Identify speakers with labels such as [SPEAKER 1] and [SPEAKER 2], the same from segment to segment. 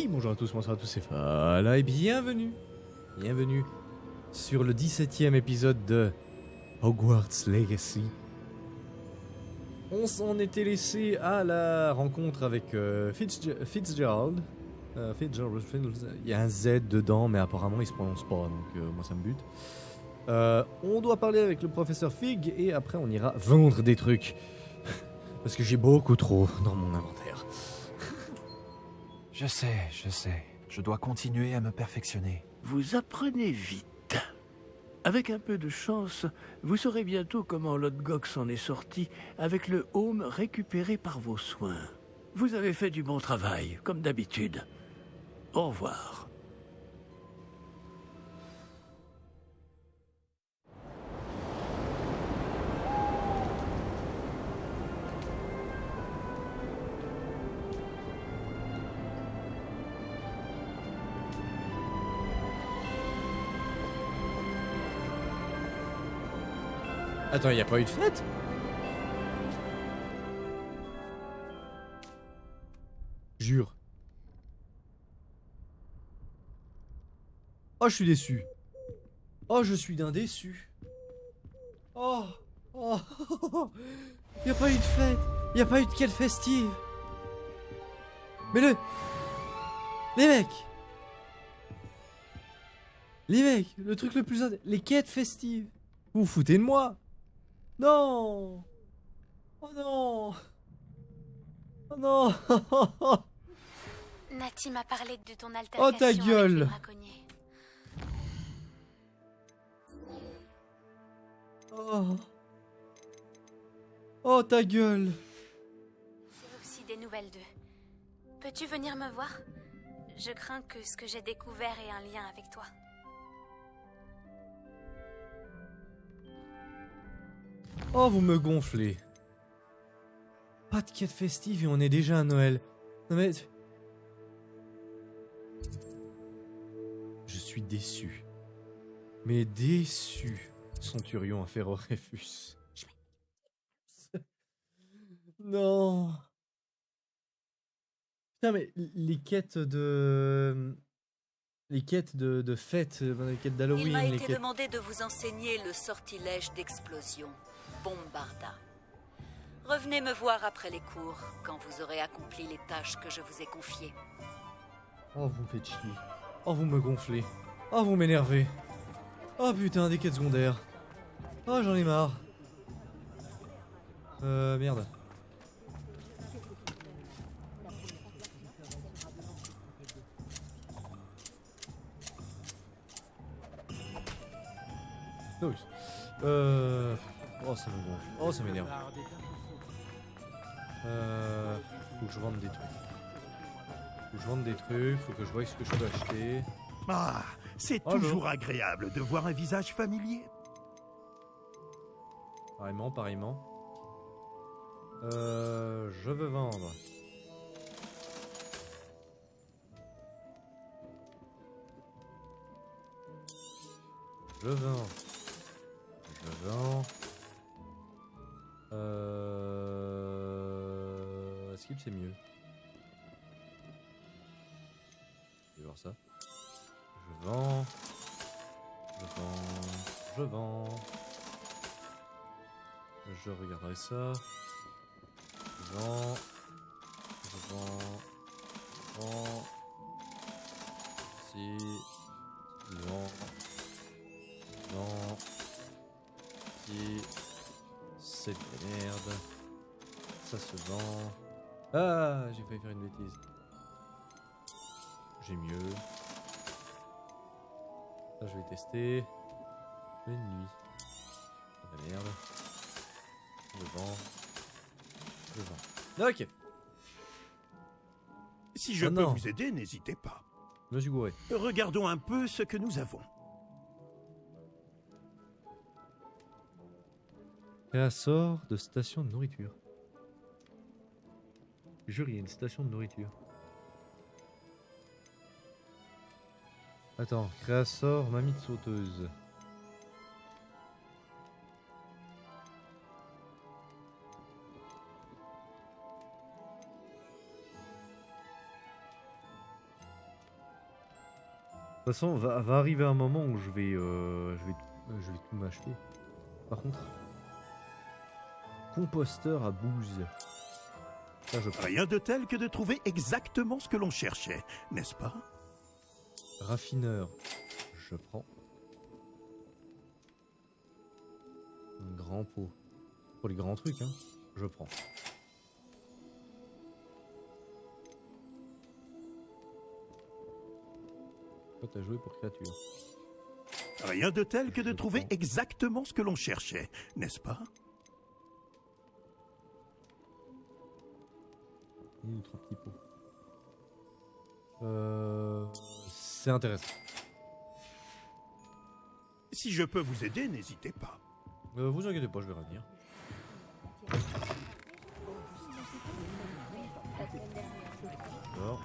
[SPEAKER 1] bonjour à tous, bonsoir à tous, c'est Fala et bienvenue sur le 17e épisode de Hogwarts Legacy. On s'en était laissé à la rencontre avec Fitzgerald. Il y a un Z dedans, mais apparemment il se prononce pas, donc moi ça me bute. On doit parler avec le professeur Fig et après on ira vendre des trucs. Parce que j'ai beaucoup trop dans mon inventaire.
[SPEAKER 2] Je sais. Je dois continuer à me perfectionner.
[SPEAKER 3] Vous apprenez vite. Avec un peu de chance, vous saurez bientôt comment Lodgok s'en est sorti avec le home récupéré par vos soins. Vous avez fait du bon travail, comme d'habitude. Au revoir.
[SPEAKER 1] Attends, y a pas eu de fête? Jure. Oh, je suis déçu. Oh, je suis d'un déçu. Oh. Y a pas eu de fête. Y a pas eu de quête festive. Mais Les mecs, le truc le plus... Les quêtes festives. Vous vous foutez de moi? Non. Oh non. Oh non.
[SPEAKER 4] Nati m'a parlé de ton altercation
[SPEAKER 1] Oh ta gueule.
[SPEAKER 4] avec les braconniers.
[SPEAKER 1] Oh ta gueule.
[SPEAKER 4] J'ai aussi des nouvelles d'eux. Peux-tu venir me voir? Je crains que ce que j'ai découvert ait un lien avec toi.
[SPEAKER 1] Oh, vous me gonflez. Pas de quête festive et on est déjà à Noël. Non mais... Je suis déçu. Mais déçu. Centurion à Ferro-Réfus. Non. Putain mais les quêtes de... Les quêtes de fête, les quêtes d'Halloween...
[SPEAKER 5] Il m'a
[SPEAKER 1] les
[SPEAKER 5] été
[SPEAKER 1] quêtes...
[SPEAKER 5] demandé de vous enseigner le sortilège d'explosion, Bombarda. Revenez me voir après les cours, quand vous aurez accompli les tâches que je vous ai confiées.
[SPEAKER 1] Oh, vous me faites chier. Oh, vous me gonflez. Oh, vous m'énervez. Oh putain, des quêtes secondaires. Oh, j'en ai marre. Merde. Oh, oui. Oh, ça me gonfle. Oh, ça m'énerve. Faut que je vende des trucs. Faut que je voie ce que je peux acheter.
[SPEAKER 6] Ah, c'est
[SPEAKER 1] Allô.
[SPEAKER 6] toujours agréable de voir un visage familier.
[SPEAKER 1] Pareillement. Je veux vendre. Je vends. Skip, c'est mieux. Je vais voir ça. Je vends. Je regarderai ça. Je vends. Si. Non. Si. C'est de la merde. Ça se vend. Ah, j'ai failli faire une bêtise. J'ai mieux. Ça, je vais tester. Une nuit. De la merde. Je vends. Ok.
[SPEAKER 6] Si je
[SPEAKER 1] Oh
[SPEAKER 6] peux
[SPEAKER 1] non.
[SPEAKER 6] vous aider, n'hésitez pas.
[SPEAKER 1] Je me suis gouré.
[SPEAKER 6] Regardons un peu ce que nous avons.
[SPEAKER 1] Créassort de station de nourriture. Jure, il y a une station de nourriture. Attends, créassort, mamie sauteuse. toute façon, va arriver un moment où je vais tout m'acheter. Par contre, composteur à bouse. Ça, je prends.
[SPEAKER 6] Rien de tel que de trouver exactement ce que l'on cherchait, n'est-ce pas?
[SPEAKER 1] Raffineur, je prends. Un grand pot. Pour les grands trucs, hein, je prends. Toi, t'as joué pour créature.
[SPEAKER 6] Rien de tel que de trouver exactement ce que l'on cherchait, n'est-ce pas?
[SPEAKER 1] Il y a 3 petits pots. C'est intéressant.
[SPEAKER 6] Si je peux vous aider, n'hésitez pas.
[SPEAKER 1] Vous inquiétez pas, je vais revenir. Alors.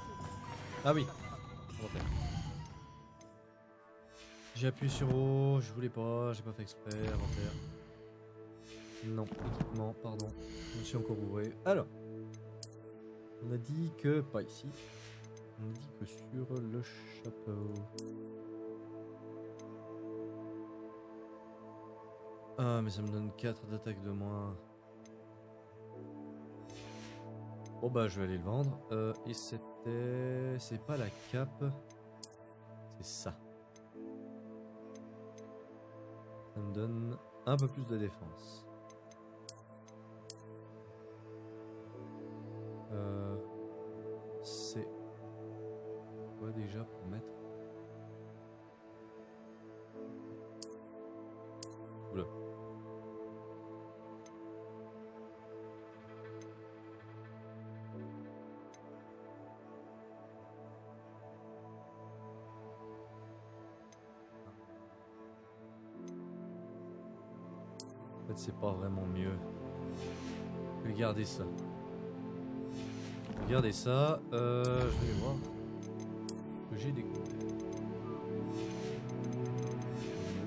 [SPEAKER 1] Ah oui. J'ai appuyé sur O, je voulais pas, j'ai pas fait exprès, inventaire. Non, équipement, pardon. Je me suis encore ouvert. Alors. On a dit que. Pas ici. On a dit que sur le chapeau. Ah, mais ça me donne 4 d'attaque de moins. Bon bah je vais aller le vendre. Et c'était... C'est pas la cape. C'est ça. Ça me donne un peu plus de défense. C'est... quoi déjà pour mettre... Oula. En fait, c'est pas vraiment mieux. Regardez ça. Regardez ça. Je vais voir ce que j'ai découvert.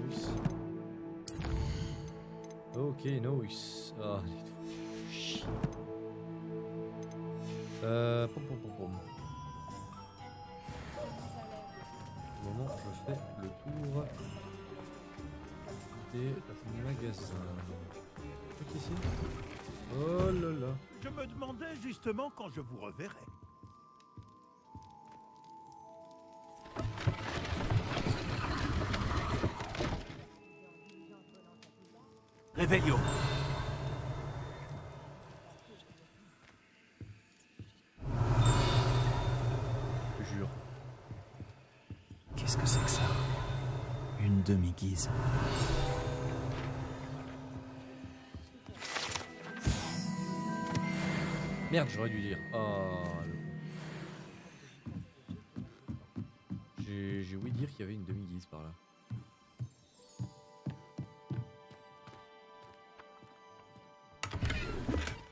[SPEAKER 1] Nice. Ok, nice. Ah, les tout. Chier. Pom pom pom pom. Au moment où je fais le tour des magasins. Truc ici. Oh là là.
[SPEAKER 6] Je me demandais justement quand je vous reverrai.
[SPEAKER 3] Réveillon.
[SPEAKER 1] Je jure.
[SPEAKER 2] Qu'est-ce que c'est que ça? Une demi-guise.
[SPEAKER 1] Merde, j'aurais dû dire. Oh, j'ai ouï dire qu'il y avait une demi-guise par là.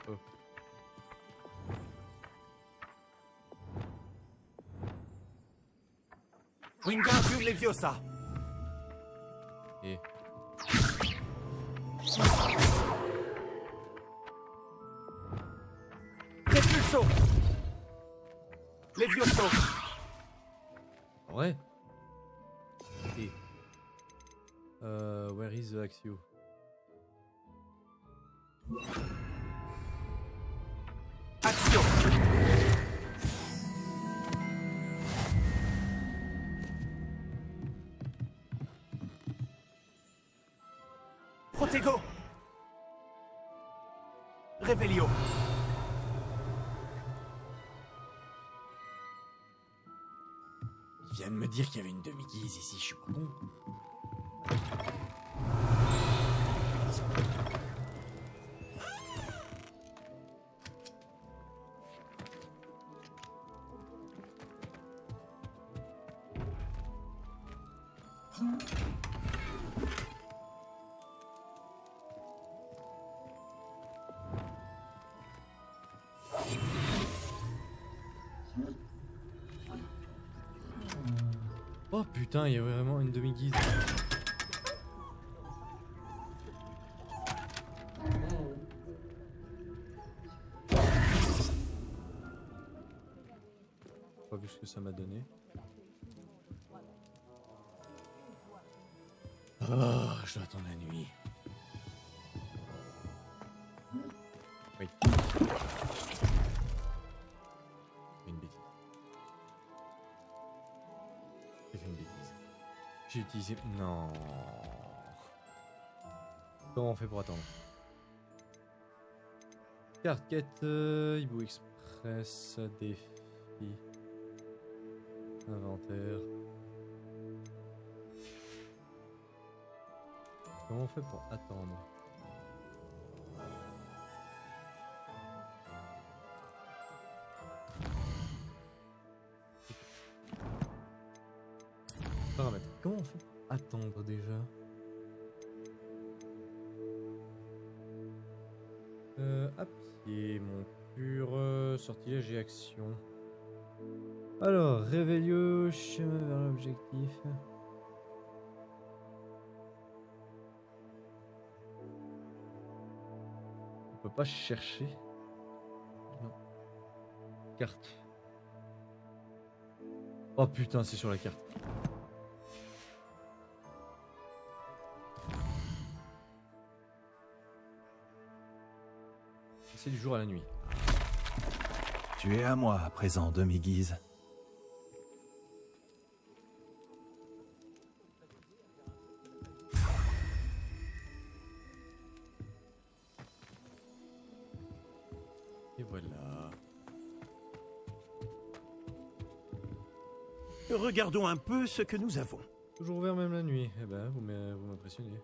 [SPEAKER 1] Oh.
[SPEAKER 6] Wingardium Leviosa.
[SPEAKER 1] Et...
[SPEAKER 6] Repulso. Levioso.
[SPEAKER 1] Ouais. Et... where is the Axio?
[SPEAKER 6] Action. Protego. Revelio.
[SPEAKER 1] Il vient de me dire qu'il y avait une demi-guise ici, je suis pas con. Oh putain, il y a vraiment une demi-guise. Pas vu ce que ça m'a donné. Oh, je dois attendre la nuit. Oui. J'ai fait une bêtise. J'ai fait une bêtise. J'ai utilisé... Non. Comment on fait pour attendre? Carte quête, Hibou Express, défi, inventaire. Comment on fait pour attendre? Paramètres. Comment on fait pour attendre déjà? À pied, monture, sortilège et action. Alors, Réveilleux, chemin vers l'objectif. On peut pas chercher. Non. Carte. Oh putain, c'est sur la carte. C'est du jour à la nuit.
[SPEAKER 2] Tu es à moi à présent, demi-guise.
[SPEAKER 1] Et voilà.
[SPEAKER 6] Regardons un peu ce que nous avons.
[SPEAKER 1] Toujours ouvert même la nuit. Eh ben, vous m'impressionnez.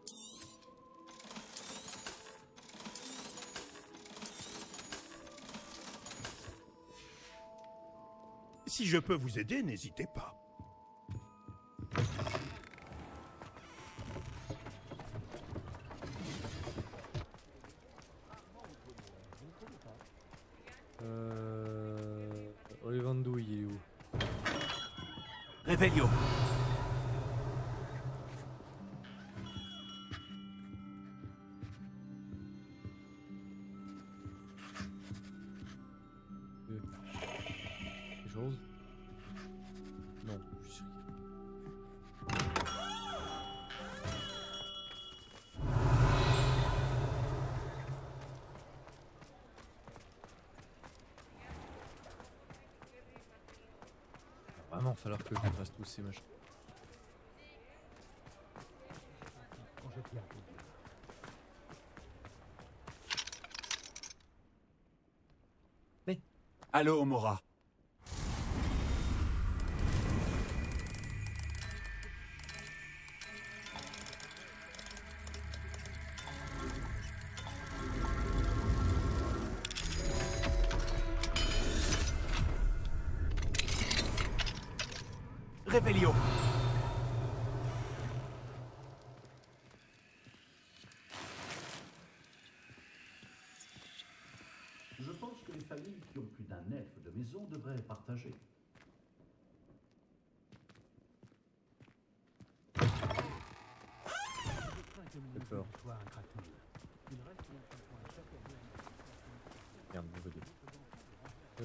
[SPEAKER 6] Si je peux vous aider, n'hésitez pas.
[SPEAKER 1] Olivandouille, il est où?
[SPEAKER 2] Réveillon.
[SPEAKER 1] Quelque chose? Non, je suis sûr. Il va vraiment falloir que je fasse tous ces machins.
[SPEAKER 2] Allô, Mora. Réveillon.
[SPEAKER 7] Je pense que les familles qui ont plus d'un elfe de maison devraient partager.
[SPEAKER 1] J'ai peur. Merde, nouveau dé. Y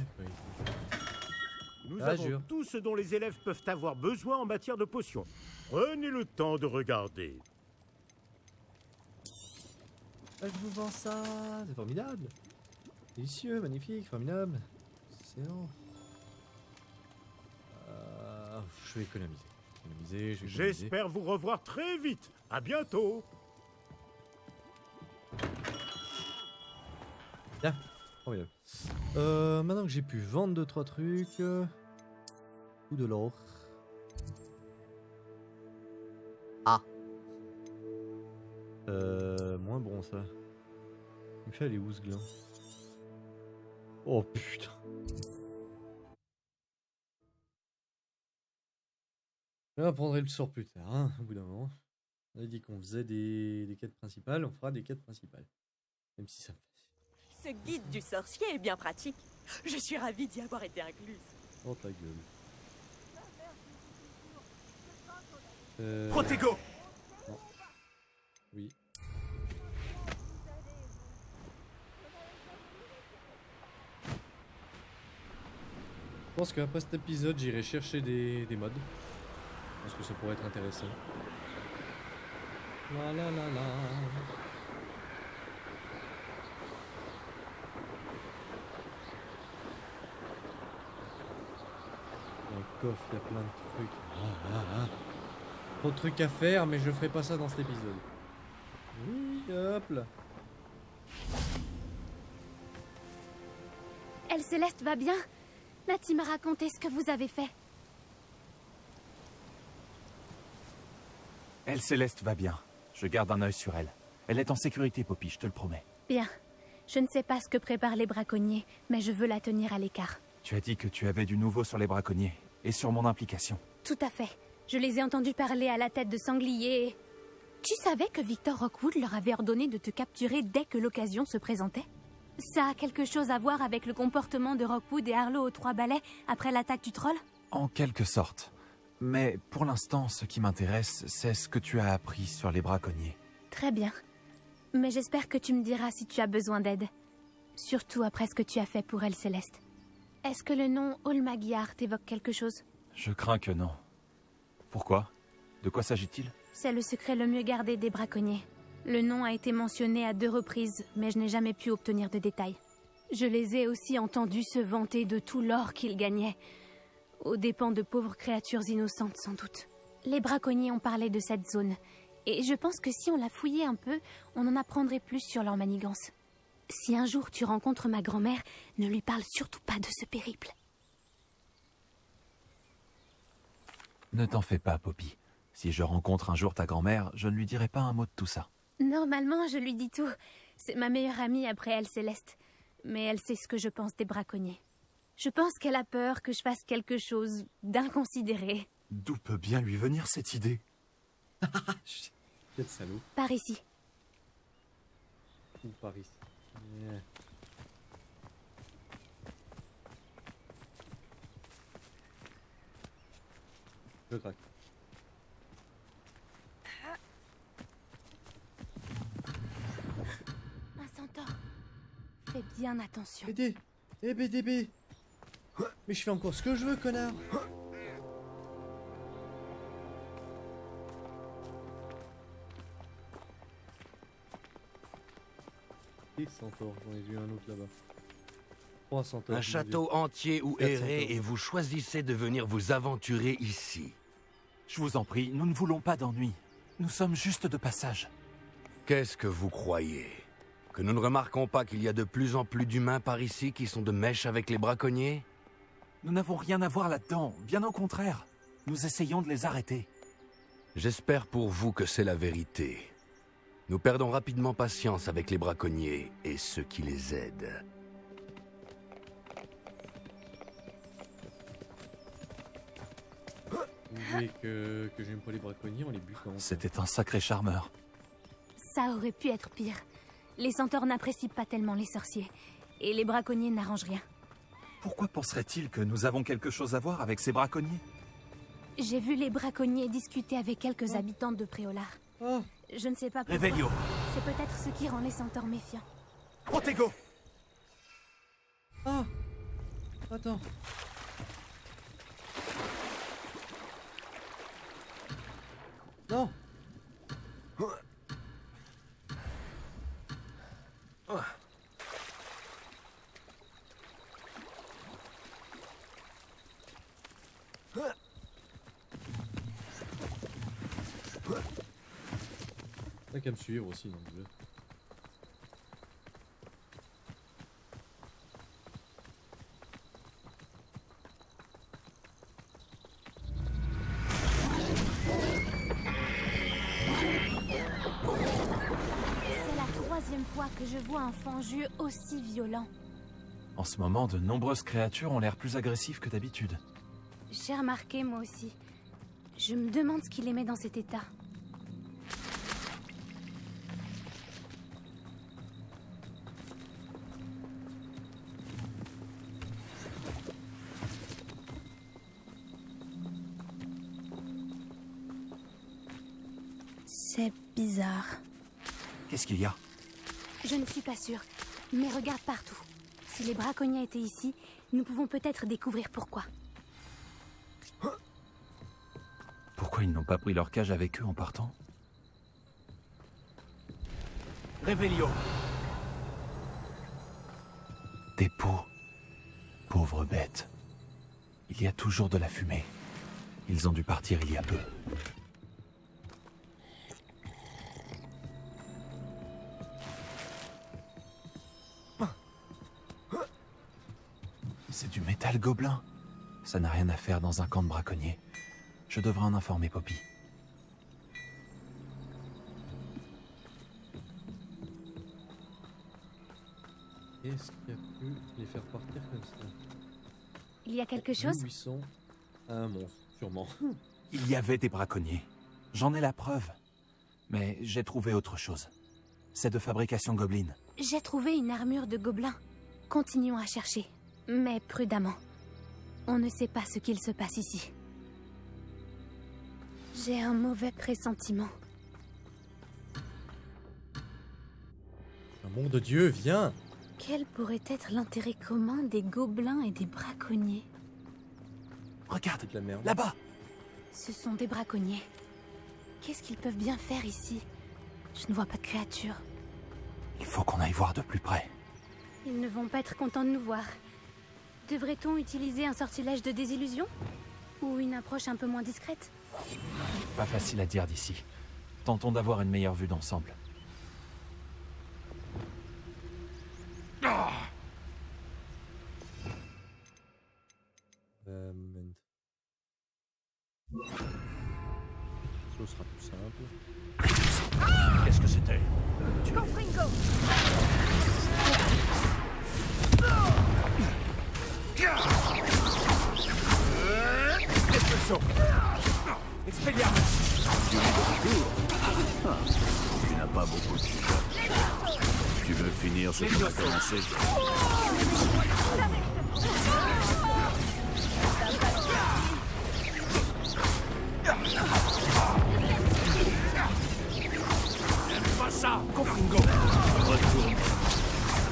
[SPEAKER 1] a pas ici.
[SPEAKER 6] Nous
[SPEAKER 1] Ah,
[SPEAKER 6] avons
[SPEAKER 1] jure.
[SPEAKER 6] tout ce dont les élèves peuvent avoir besoin en matière de potions. Prenez le temps de regarder.
[SPEAKER 1] Ah, je vous vends ça, c'est formidable. Délicieux, magnifique, formidable. Excellent. Je vais économiser. Je vais économiser.
[SPEAKER 6] J'espère vous revoir très vite. À bientôt.
[SPEAKER 1] Bien, formidable. Maintenant que j'ai pu vendre 2-3 trucs. Ou de l'or. Ah. Moins bon ça. Il me fait aller où ce gland? Oh putain. Je reprendrai le sort plus tard, hein, au bout d'un moment. On a dit qu'on faisait des quêtes principales, on fera des quêtes principales. Même si ça me fait...
[SPEAKER 8] Ce guide du sorcier est bien pratique. Je suis ravie d'y avoir été incluse.
[SPEAKER 1] Oh ta gueule.
[SPEAKER 2] Protego.
[SPEAKER 1] Non. Oui. Je pense qu'après cet épisode, j'irai chercher des mods. Je pense que ça pourrait être intéressant. La la la la. Dans le coffre, il y a plein de trucs. Trop de trucs à faire, mais je ferai pas ça dans cet épisode. Oui, hop là.
[SPEAKER 4] Elle Céleste va bien? Nati m'a raconté ce que vous avez fait.
[SPEAKER 2] Elle Céleste va bien. Je garde un œil sur elle. Elle est en sécurité, Poppy, je te le promets.
[SPEAKER 4] Bien. Je ne sais pas ce que préparent les braconniers, mais je veux la tenir à l'écart.
[SPEAKER 2] Tu as dit que tu avais du nouveau sur les braconniers et sur mon implication.
[SPEAKER 4] Tout à fait. Je les ai entendus parler à la tête de sangliers. Et... Tu savais que Victor Rockwood leur avait ordonné de te capturer dès que l'occasion se présentait? Ça a quelque chose à voir avec le comportement de Rockwood et Harlow aux 3 balais après l'attaque du troll?
[SPEAKER 2] En quelque sorte. Mais pour l'instant, ce qui m'intéresse, c'est ce que tu as appris sur les braconniers.
[SPEAKER 4] Très bien. Mais j'espère que tu me diras si tu as besoin d'aide. Surtout après ce que tu as fait pour Elle Céleste. Est-ce que le nom Olmagyar t'évoque quelque chose?
[SPEAKER 2] Je crains que non. Pourquoi? De quoi s'agit-il?
[SPEAKER 4] C'est le secret le mieux gardé des braconniers. Le nom a été mentionné à 2 reprises, mais je n'ai jamais pu obtenir de détails. Je les ai aussi entendus se vanter de tout l'or qu'ils gagnaient, aux dépens de pauvres créatures innocentes sans doute. Les braconniers ont parlé de cette zone, et je pense que si on la fouillait un peu, on en apprendrait plus sur leur manigance. Si un jour tu rencontres ma grand-mère, ne lui parle surtout pas de ce périple.
[SPEAKER 2] Ne t'en fais pas, Poppy. Si je rencontre un jour ta grand-mère, je ne lui dirai pas un mot de tout ça.
[SPEAKER 4] Normalement, je lui dis tout. C'est ma meilleure amie après Elle Céleste. Mais elle sait ce que je pense des braconniers. Je pense qu'elle a peur que je fasse quelque chose d'inconsidéré.
[SPEAKER 2] D'où peut bien lui venir cette idée?
[SPEAKER 1] Quel salaud.
[SPEAKER 4] Par ici.
[SPEAKER 1] Ou par ici. Yeah. Je craque.
[SPEAKER 4] Un centaure. Fais bien attention.
[SPEAKER 1] BD. Eh BDB. Mais je fais encore ce que je veux, connard. Et centaures, j'en ai vu un autre là-bas. 3 centaures.
[SPEAKER 9] Un château entier où
[SPEAKER 1] 4
[SPEAKER 9] errer
[SPEAKER 1] centaures.
[SPEAKER 9] et vous choisissez de venir vous aventurer ici.
[SPEAKER 2] Je vous en prie, nous ne voulons pas d'ennui. Nous sommes juste de passage.
[SPEAKER 9] Qu'est-ce que vous croyez? Que nous ne remarquons pas qu'il y a de plus en plus d'humains par ici qui sont de mèche avec les braconniers?
[SPEAKER 2] Nous n'avons rien à voir là-dedans, bien au contraire. Nous essayons de les arrêter.
[SPEAKER 9] J'espère pour vous que c'est la vérité. Nous perdons rapidement patience avec les braconniers et ceux qui les aident.
[SPEAKER 1] Vous voulez que j'aime pas les braconniers, on les bute en...
[SPEAKER 2] C'était un sacré charmeur.
[SPEAKER 4] Ça aurait pu être pire. Les centaures n'apprécient pas tellement les sorciers. Et les braconniers n'arrangent rien.
[SPEAKER 2] Pourquoi penserait-il que nous avons quelque chose à voir avec ces braconniers?
[SPEAKER 4] J'ai vu les braconniers discuter avec quelques habitants de Préolard.
[SPEAKER 1] Oh,
[SPEAKER 4] Je ne sais pas pourquoi.
[SPEAKER 2] Revelio.
[SPEAKER 4] C'est peut-être ce qui rend les centaures méfiants.
[SPEAKER 2] Protego.
[SPEAKER 1] ah. Attends. Non. T'as qu'à me suivre aussi, donc je...
[SPEAKER 4] C'est la 3e fois que je vois un fangieux aussi violent.
[SPEAKER 2] En ce moment, de nombreuses créatures ont l'air plus agressives que d'habitude.
[SPEAKER 4] J'ai remarqué moi aussi. Je me demande ce qui les met dans cet état. C'est bizarre.
[SPEAKER 2] Qu'est-ce qu'il y a?
[SPEAKER 4] Je ne suis pas sûre, mais regarde partout. Si les braconniers étaient ici, nous pouvons peut-être découvrir pourquoi.
[SPEAKER 2] Pourquoi ils n'ont pas pris leur cage avec eux en partant?
[SPEAKER 3] Réveillon.
[SPEAKER 2] Des pots. Pauvres bêtes. Il y a toujours de la fumée. Ils ont dû partir il y a peu. C'est du métal gobelin. Ça n'a rien à faire dans un camp de braconniers. Je devrais en informer Poppy.
[SPEAKER 1] Qu'est-ce qui a pu les faire partir comme ça?
[SPEAKER 4] Il y a quelque chose?
[SPEAKER 1] 1800. Un monstre, sûrement.
[SPEAKER 2] Il y avait des braconniers. J'en ai la preuve. Mais j'ai trouvé autre chose. C'est de fabrication gobeline.
[SPEAKER 4] J'ai trouvé une armure de gobelin. Continuons à chercher, mais prudemment. On ne sait pas ce qu'il se passe ici. J'ai un mauvais pressentiment.
[SPEAKER 1] Amour de Dieu, viens!
[SPEAKER 4] Quel pourrait être l'intérêt commun des gobelins et des braconniers?
[SPEAKER 2] Regarde,
[SPEAKER 1] C'est de la merde.
[SPEAKER 2] là-bas.
[SPEAKER 4] Ce sont des braconniers. Qu'est-ce qu'ils peuvent bien faire ici? Je ne vois pas de créatures.
[SPEAKER 2] Il faut qu'on aille voir de plus près.
[SPEAKER 4] Ils ne vont pas être contents de nous voir. Devrait-on utiliser un sortilège de désillusion? Ou une approche un peu moins discrète?
[SPEAKER 2] Pas facile à dire d'ici. Tentons d'avoir une meilleure vue d'ensemble.
[SPEAKER 1] Moment. Ce sera plus simple.
[SPEAKER 6] Qu'est-ce que c'était?
[SPEAKER 8] Confringo.
[SPEAKER 7] Tu n'as pas beaucoup de choses. Tu veux finir ce qu'on a commencé?
[SPEAKER 3] Pas ça, Confringo.
[SPEAKER 7] Retourne.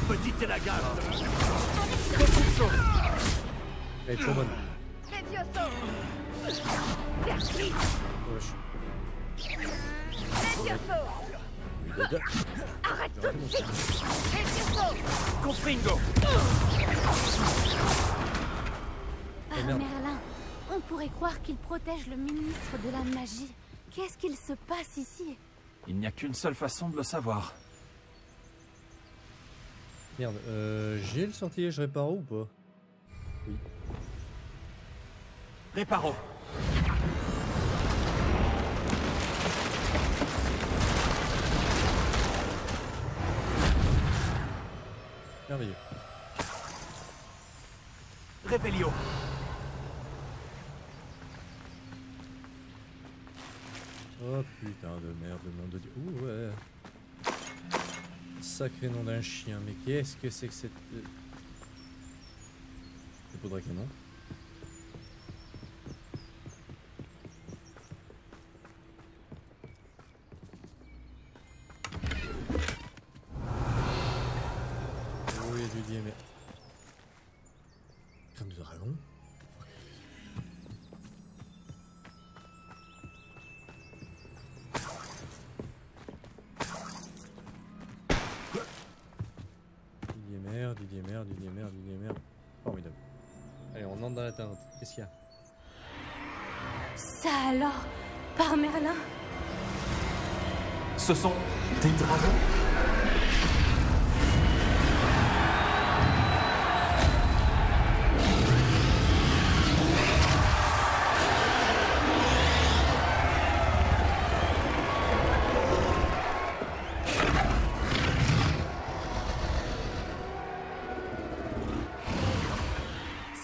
[SPEAKER 3] Petite et la garde.
[SPEAKER 1] Elle est trop bonne.
[SPEAKER 8] Levioso.
[SPEAKER 1] Wesh.
[SPEAKER 8] Levioso. Arrête tout de suite. Levioso.
[SPEAKER 3] Confringo.
[SPEAKER 4] Ah,
[SPEAKER 1] merde.
[SPEAKER 4] Merlin, on pourrait croire qu'il protège le ministre de la magie. Qu'est-ce qu'il se passe ici?
[SPEAKER 2] Il n'y a qu'une seule façon de le savoir.
[SPEAKER 1] Merde, j'ai le sortilège réparo ou pas? Oui.
[SPEAKER 2] Réparo.
[SPEAKER 1] Merveilleux.
[SPEAKER 3] Réveillon.
[SPEAKER 1] Oh putain de merde, nom de Dieu. Ouh ouais. Sacré nom d'un chien, mais qu'est-ce que c'est que cette... C'est pas Dracanon. Oh, il y a du diamètre. Crème de dragon. Didier merde. Formidable. Allez, on entre dans la tente. Qu'est-ce qu'il y a?
[SPEAKER 4] Ça alors? Par Merlin?
[SPEAKER 2] Ce sont des dragons.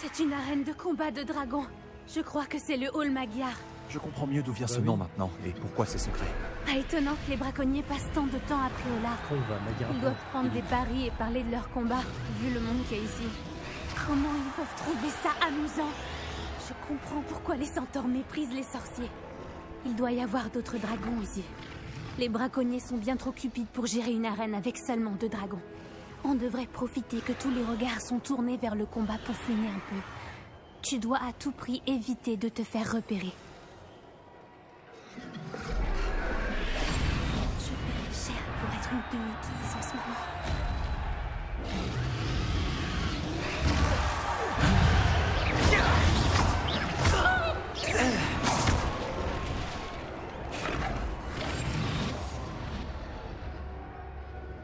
[SPEAKER 4] C'est une arène de combat de dragons. Je crois que c'est le hall Magyar.
[SPEAKER 2] Je comprends mieux d'où vient
[SPEAKER 1] Bah
[SPEAKER 2] ce
[SPEAKER 1] oui.
[SPEAKER 2] nom maintenant et pourquoi c'est secret.
[SPEAKER 4] Pas étonnant que les braconniers passent tant de temps à Préolard.
[SPEAKER 1] Combat, Magyar.
[SPEAKER 4] Ils doivent prendre des paris et parler de leur combat, vu le monde qu'il y a ici. Comment ils peuvent trouver ça amusant? Je comprends pourquoi les centaures méprisent les sorciers. Il doit y avoir d'autres dragons ici. Les braconniers sont bien trop cupides pour gérer une arène avec seulement 2 dragons. On devrait profiter que tous les regards sont tournés vers le combat pour fouiner un peu. Tu dois à tout prix éviter de te faire repérer. Je paie cher pour être une demi-guise en ce moment.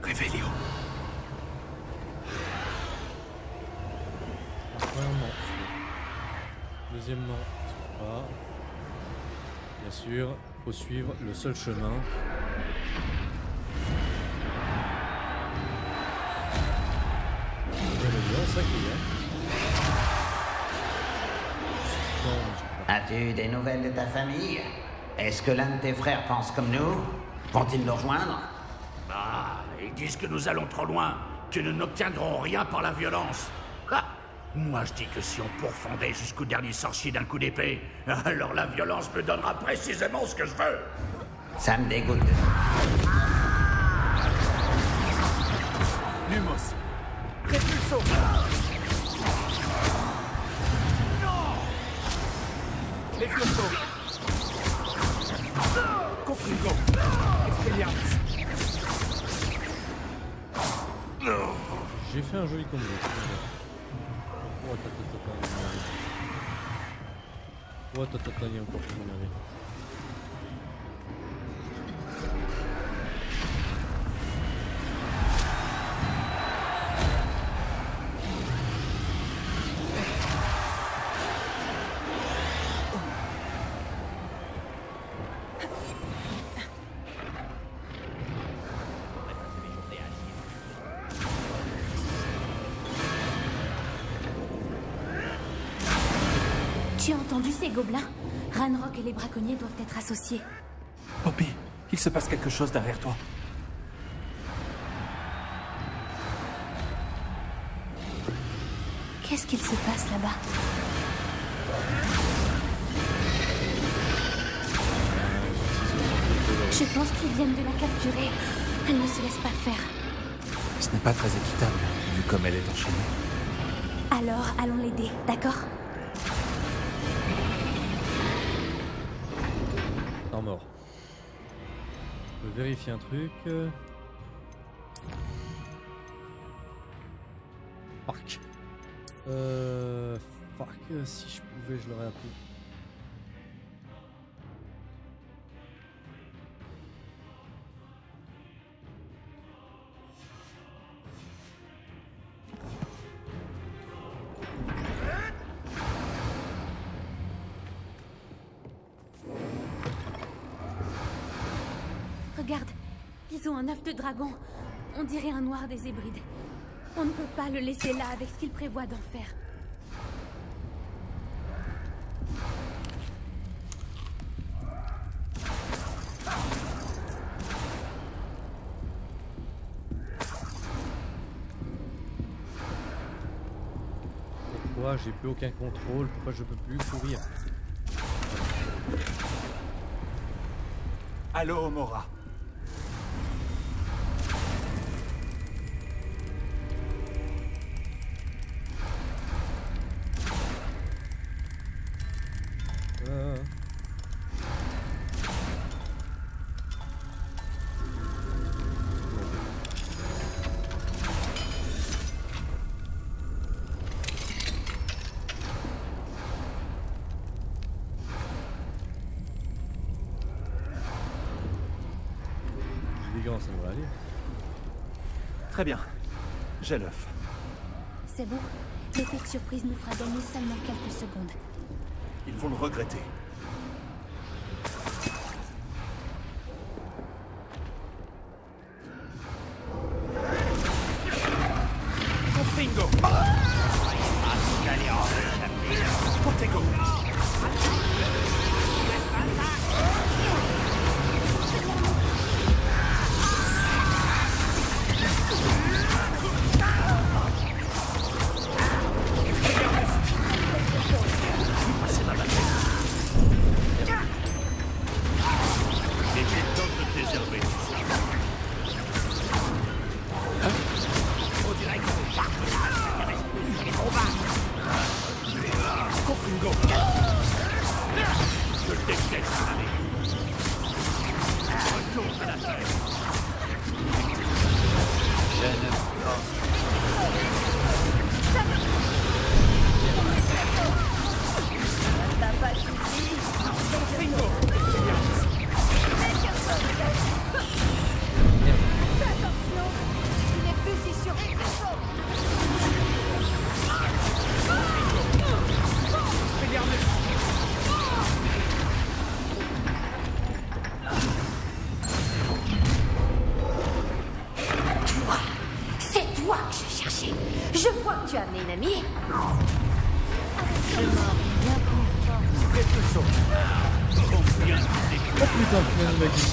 [SPEAKER 2] Réveillez-vous.
[SPEAKER 1] Premièrement. Deuxièmement, pas. Bien sûr, faut suivre le seul chemin. Ça qui est.
[SPEAKER 10] As-tu des nouvelles de ta famille? Est-ce que l'un de tes frères pense comme nous? Vont-ils nous rejoindre?
[SPEAKER 7] Ah, ils disent que nous allons trop loin, que nous n'obtiendrons rien par la violence. Ah, moi je dis que si on pourfendait jusqu'au dernier sorcier d'un coup d'épée, alors la violence me donnera précisément ce que je veux.
[SPEAKER 10] Ça me dégoûte.
[SPEAKER 2] Lumos. Repulso. Levioso. Confringo. Expelliarmus.
[SPEAKER 1] J'ai fait un joli combo. Il y a encore plus énervé.
[SPEAKER 4] Tu as entendu ces gobelins? Ranrock et les braconniers doivent être associés.
[SPEAKER 2] Poppy, il se passe quelque chose derrière toi.
[SPEAKER 4] Qu'est-ce qu'il se passe là-bas? Je pense qu'ils viennent de la capturer. Elle ne se laisse pas faire.
[SPEAKER 2] Ce n'est pas très équitable, vu comme elle est enchaînée.
[SPEAKER 4] Alors, allons l'aider, d'accord?
[SPEAKER 1] Temps mort. Je peux vérifier un truc. Fuck. Fuck. Si je pouvais, je l'aurais appris.
[SPEAKER 4] Regarde, ils ont un œuf de dragon. On dirait un noir des Hébrides. On ne peut pas le laisser là avec ce qu'il prévoit d'en faire.
[SPEAKER 1] Pourquoi j'ai plus aucun contrôle? Pourquoi je peux plus courir?
[SPEAKER 2] Allô, Mora.
[SPEAKER 1] Ça devrait aller.
[SPEAKER 2] Très bien. J'ai l'œuf.
[SPEAKER 4] C'est bon. L'effet de surprise nous fera gagner seulement quelques secondes.
[SPEAKER 2] Ils vont le regretter. Confringo. Protego.
[SPEAKER 7] Je déteste aller. Retourne à la terre.
[SPEAKER 4] 2 fois que tu as amené une amie.
[SPEAKER 1] Oh putain, il m'a dit.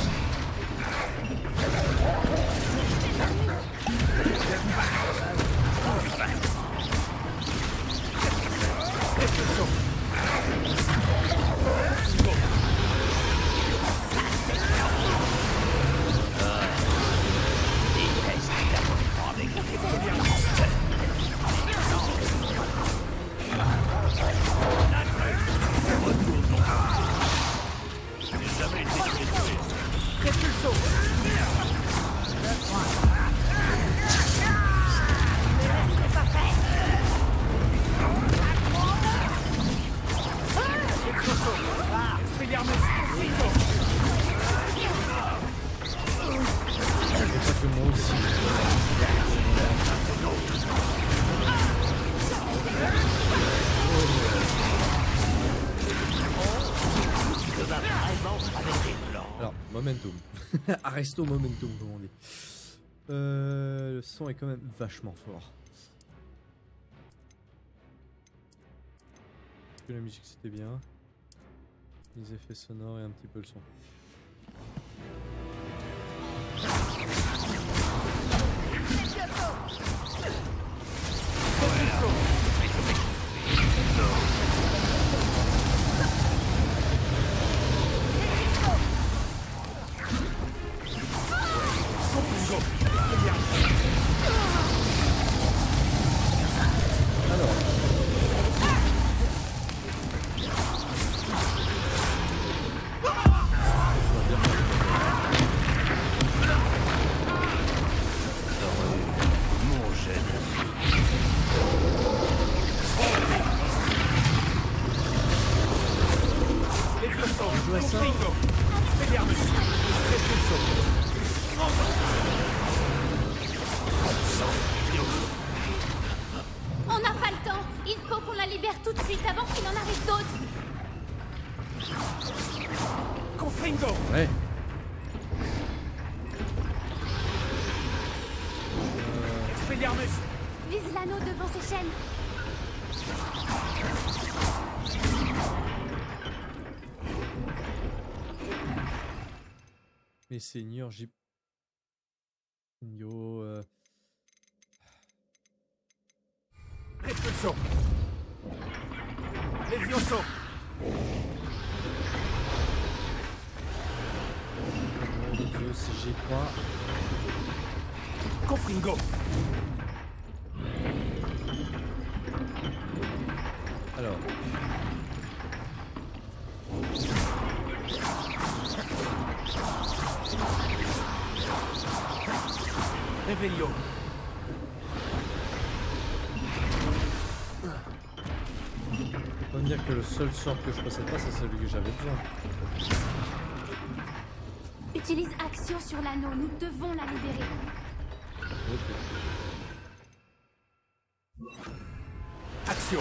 [SPEAKER 1] Alors, momentum. Arresto momentum, comme on dit. Le son est quand même vachement fort. La musique c'était bien. Les effets sonores et un petit peu le son.
[SPEAKER 4] On n'a pas le temps. Il faut qu'on la libère tout de suite avant qu'il en arrive d'autres.
[SPEAKER 3] Confringo.
[SPEAKER 1] Ouais.
[SPEAKER 3] Expelliarmus.
[SPEAKER 4] Vise l'anneau devant ses chaînes.
[SPEAKER 1] Mais seigneur, j'ai... Yo...
[SPEAKER 3] Expulsion. Levioso.
[SPEAKER 1] Oh mon Dieu, si j'ai pas...
[SPEAKER 3] Confringo.
[SPEAKER 1] Alors...
[SPEAKER 3] Revelio.
[SPEAKER 1] Faut me dire que le seul sort que je possède pas, c'est celui que j'avais besoin.
[SPEAKER 4] Utilise action sur l'anneau. Nous devons la libérer.
[SPEAKER 1] Ok.
[SPEAKER 3] Action.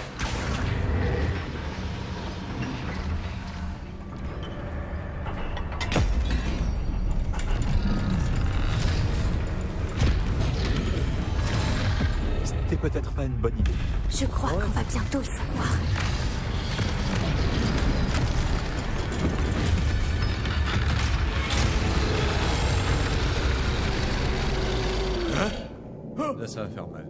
[SPEAKER 2] C'était peut-être pas une bonne idée.
[SPEAKER 4] Je crois qu'on va bientôt le savoir.
[SPEAKER 1] Là, ça va faire mal.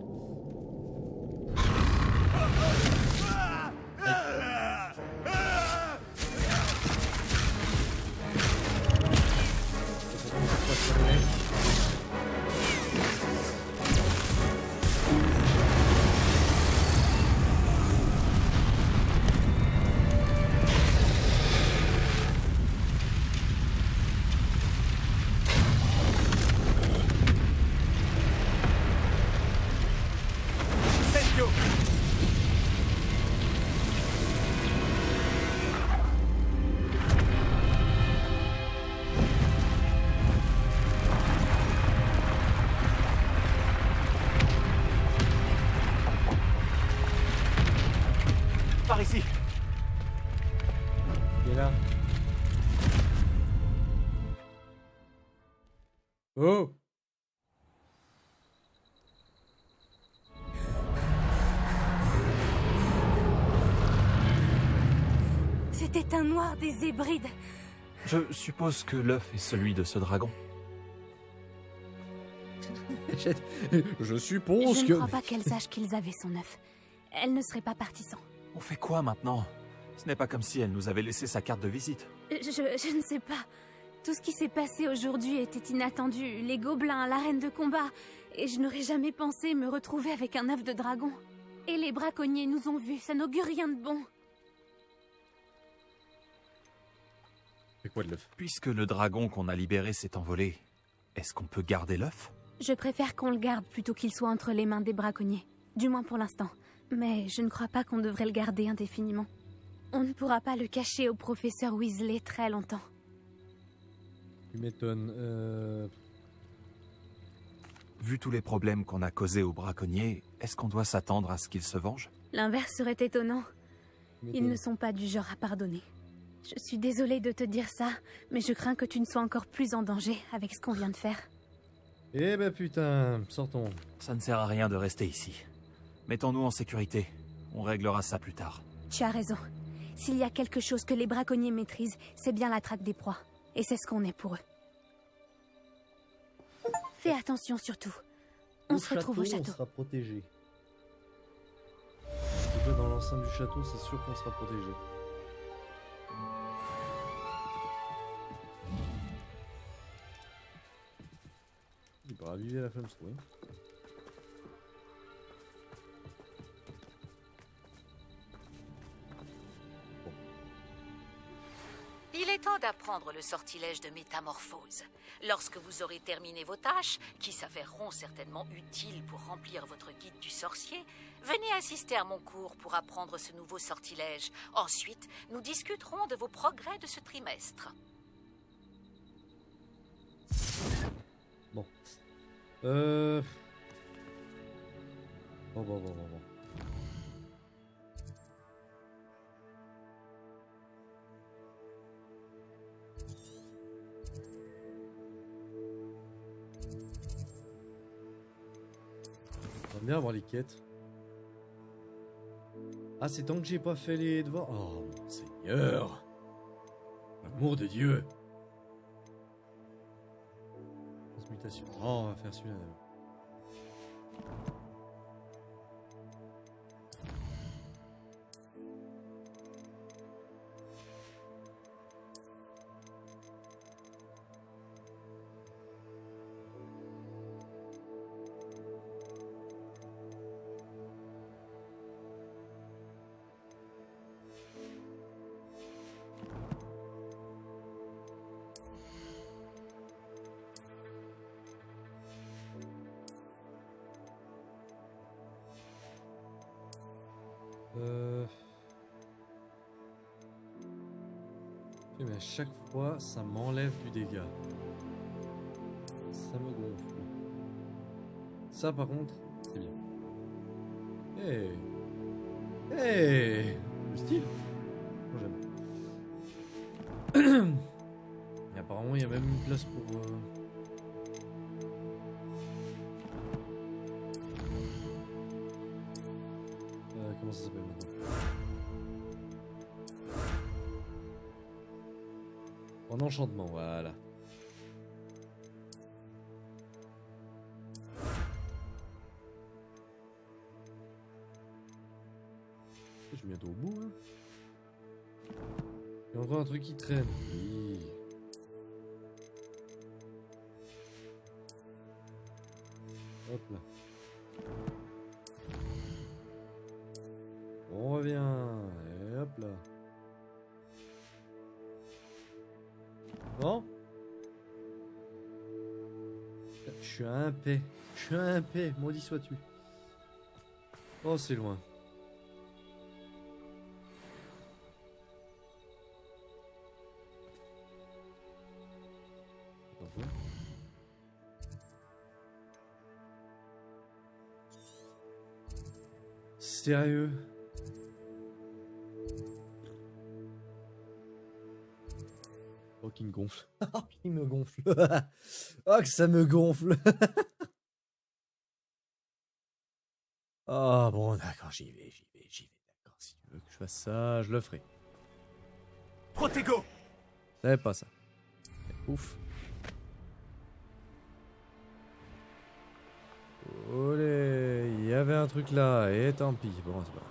[SPEAKER 3] Par ici.
[SPEAKER 1] Il est là. Oh!
[SPEAKER 4] C'était un noir des Hébrides.
[SPEAKER 2] Je suppose que l'œuf est celui de ce dragon.
[SPEAKER 1] Je suppose
[SPEAKER 4] Je
[SPEAKER 1] que...
[SPEAKER 4] ne crois pas qu'elle sache qu'ils avaient son œuf. Elle ne serait pas partie sans.
[SPEAKER 2] On fait quoi maintenant? Ce n'est pas comme si elle nous avait laissé sa carte de visite.
[SPEAKER 4] Je ne sais pas. Tout ce qui s'est passé aujourd'hui était inattendu. Les gobelins, l'arène de combat. Et je n'aurais jamais pensé me retrouver avec un œuf de dragon. Et les braconniers nous ont vus. Ça n'augure rien de bon.
[SPEAKER 1] C'est quoi de l'œuf?
[SPEAKER 2] Puisque le dragon qu'on a libéré s'est envolé, est-ce qu'on peut garder l'œuf?
[SPEAKER 4] Je préfère qu'on le garde plutôt qu'il soit entre les mains des braconniers. Du moins pour l'instant. Mais je ne crois pas qu'on devrait le garder indéfiniment. On ne pourra pas le cacher au professeur Weasley très longtemps.
[SPEAKER 1] Tu m'étonnes.
[SPEAKER 2] Vu tous les problèmes qu'on a causés aux braconniers, est-ce qu'on doit s'attendre à ce qu'ils se vengent?
[SPEAKER 4] L'inverse serait étonnant. Ils ne sont pas du genre à pardonner. Je suis désolée de te dire ça, mais je crains que tu ne sois encore plus en danger avec ce qu'on vient de faire.
[SPEAKER 1] Eh ben putain, sortons.
[SPEAKER 2] Ça ne sert à rien de rester ici. Mettons-nous en sécurité. On réglera ça plus tard.
[SPEAKER 4] Tu as raison. S'il y a quelque chose que les braconniers maîtrisent, c'est bien la traque des proies. Et c'est ce qu'on est pour eux. Fais attention surtout. On se retrouve au château.
[SPEAKER 1] On sera protégé. Déjà dans l'enceinte du château, c'est sûr qu'on sera protégé. Il va raviver la flamme trouée.
[SPEAKER 5] Il est temps d'apprendre le sortilège de métamorphose. Lorsque vous aurez terminé vos tâches, qui s'avéreront certainement utiles pour remplir votre guide du sorcier, venez assister à mon cours pour apprendre ce nouveau sortilège. Ensuite, nous discuterons de vos progrès de ce trimestre.
[SPEAKER 1] Bon. Bon. J'aime bien avoir les quêtes. Ah, c'est tant que j'ai pas fait les devoirs. Oh, mon Seigneur! L'amour de Dieu! Transmutation. Oh, on va faire celui-là d'abord. Mais à chaque fois, ça m'enlève du dégât. Ça me gonfle. Ça, par contre, c'est bien. Hey, le style. Moi, j'aime. Et apparemment, il y a même une place pour... comment ça s'appelle maintenant? En enchantement, voilà. Je suis bientôt au bout, hein. Il y a encore un truc qui traîne. Oui. Hop là. On revient. Et hop là. Bon. Je suis un paix. Je suis un paix. Maudit sois-tu. Oh, c'est loin. Sérieux? Oh, qui me gonfle. Oh, qui me gonfle. Oh, que ça me gonfle. Oh, bon, d'accord, j'y vais. D'accord, si tu veux que je fasse ça, je le ferai.
[SPEAKER 2] Protego.
[SPEAKER 1] J'avais pas ça. Ouf. Olé, il y avait un truc là, et tant pis. Bon, c'est pas grave.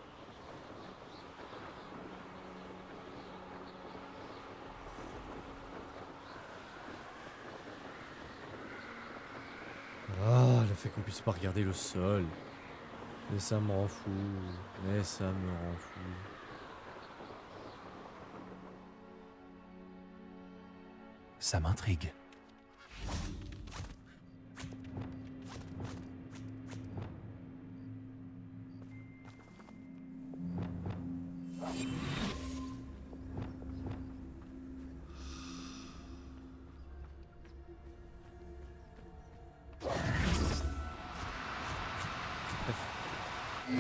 [SPEAKER 1] Ah, le fait qu'on puisse pas regarder le sol. Mais ça me rend fou. Mais ça me rend fou.
[SPEAKER 2] Ça m'intrigue.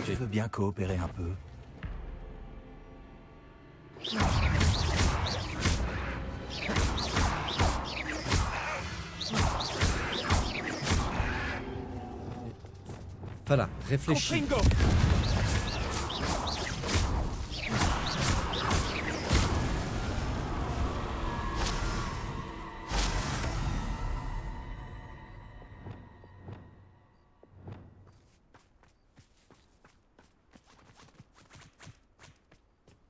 [SPEAKER 2] Je veux bien coopérer un peu.
[SPEAKER 1] Voilà, réfléchis.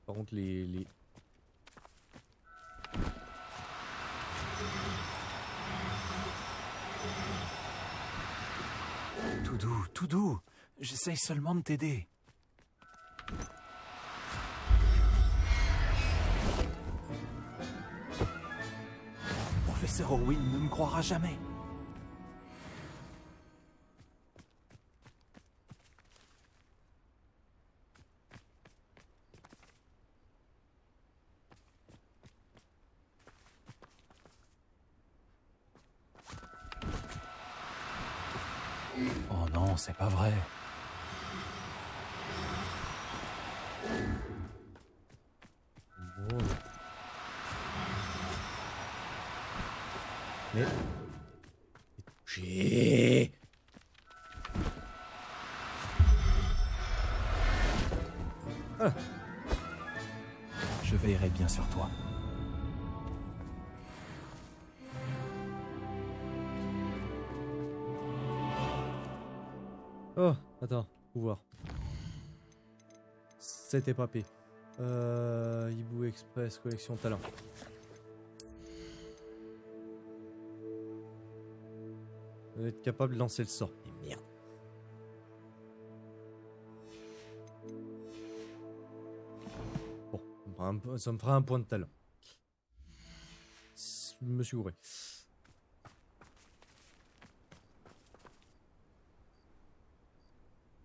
[SPEAKER 1] Par contre, les...
[SPEAKER 2] Tout doux. J'essaye seulement de t'aider. Professeur Owen ne me croira jamais. Oh non, c'est pas vrai.
[SPEAKER 1] Oh. Mais... J'ai... Ah.
[SPEAKER 2] Je veillerai bien sur toi.
[SPEAKER 1] Oh, attends, pouvoir. C'était papé. Hibou Express, collection talent. Vous êtes capable de lancer le sort. Mais merde. Bon, ça me fera un point de talent. Je me suis gouré.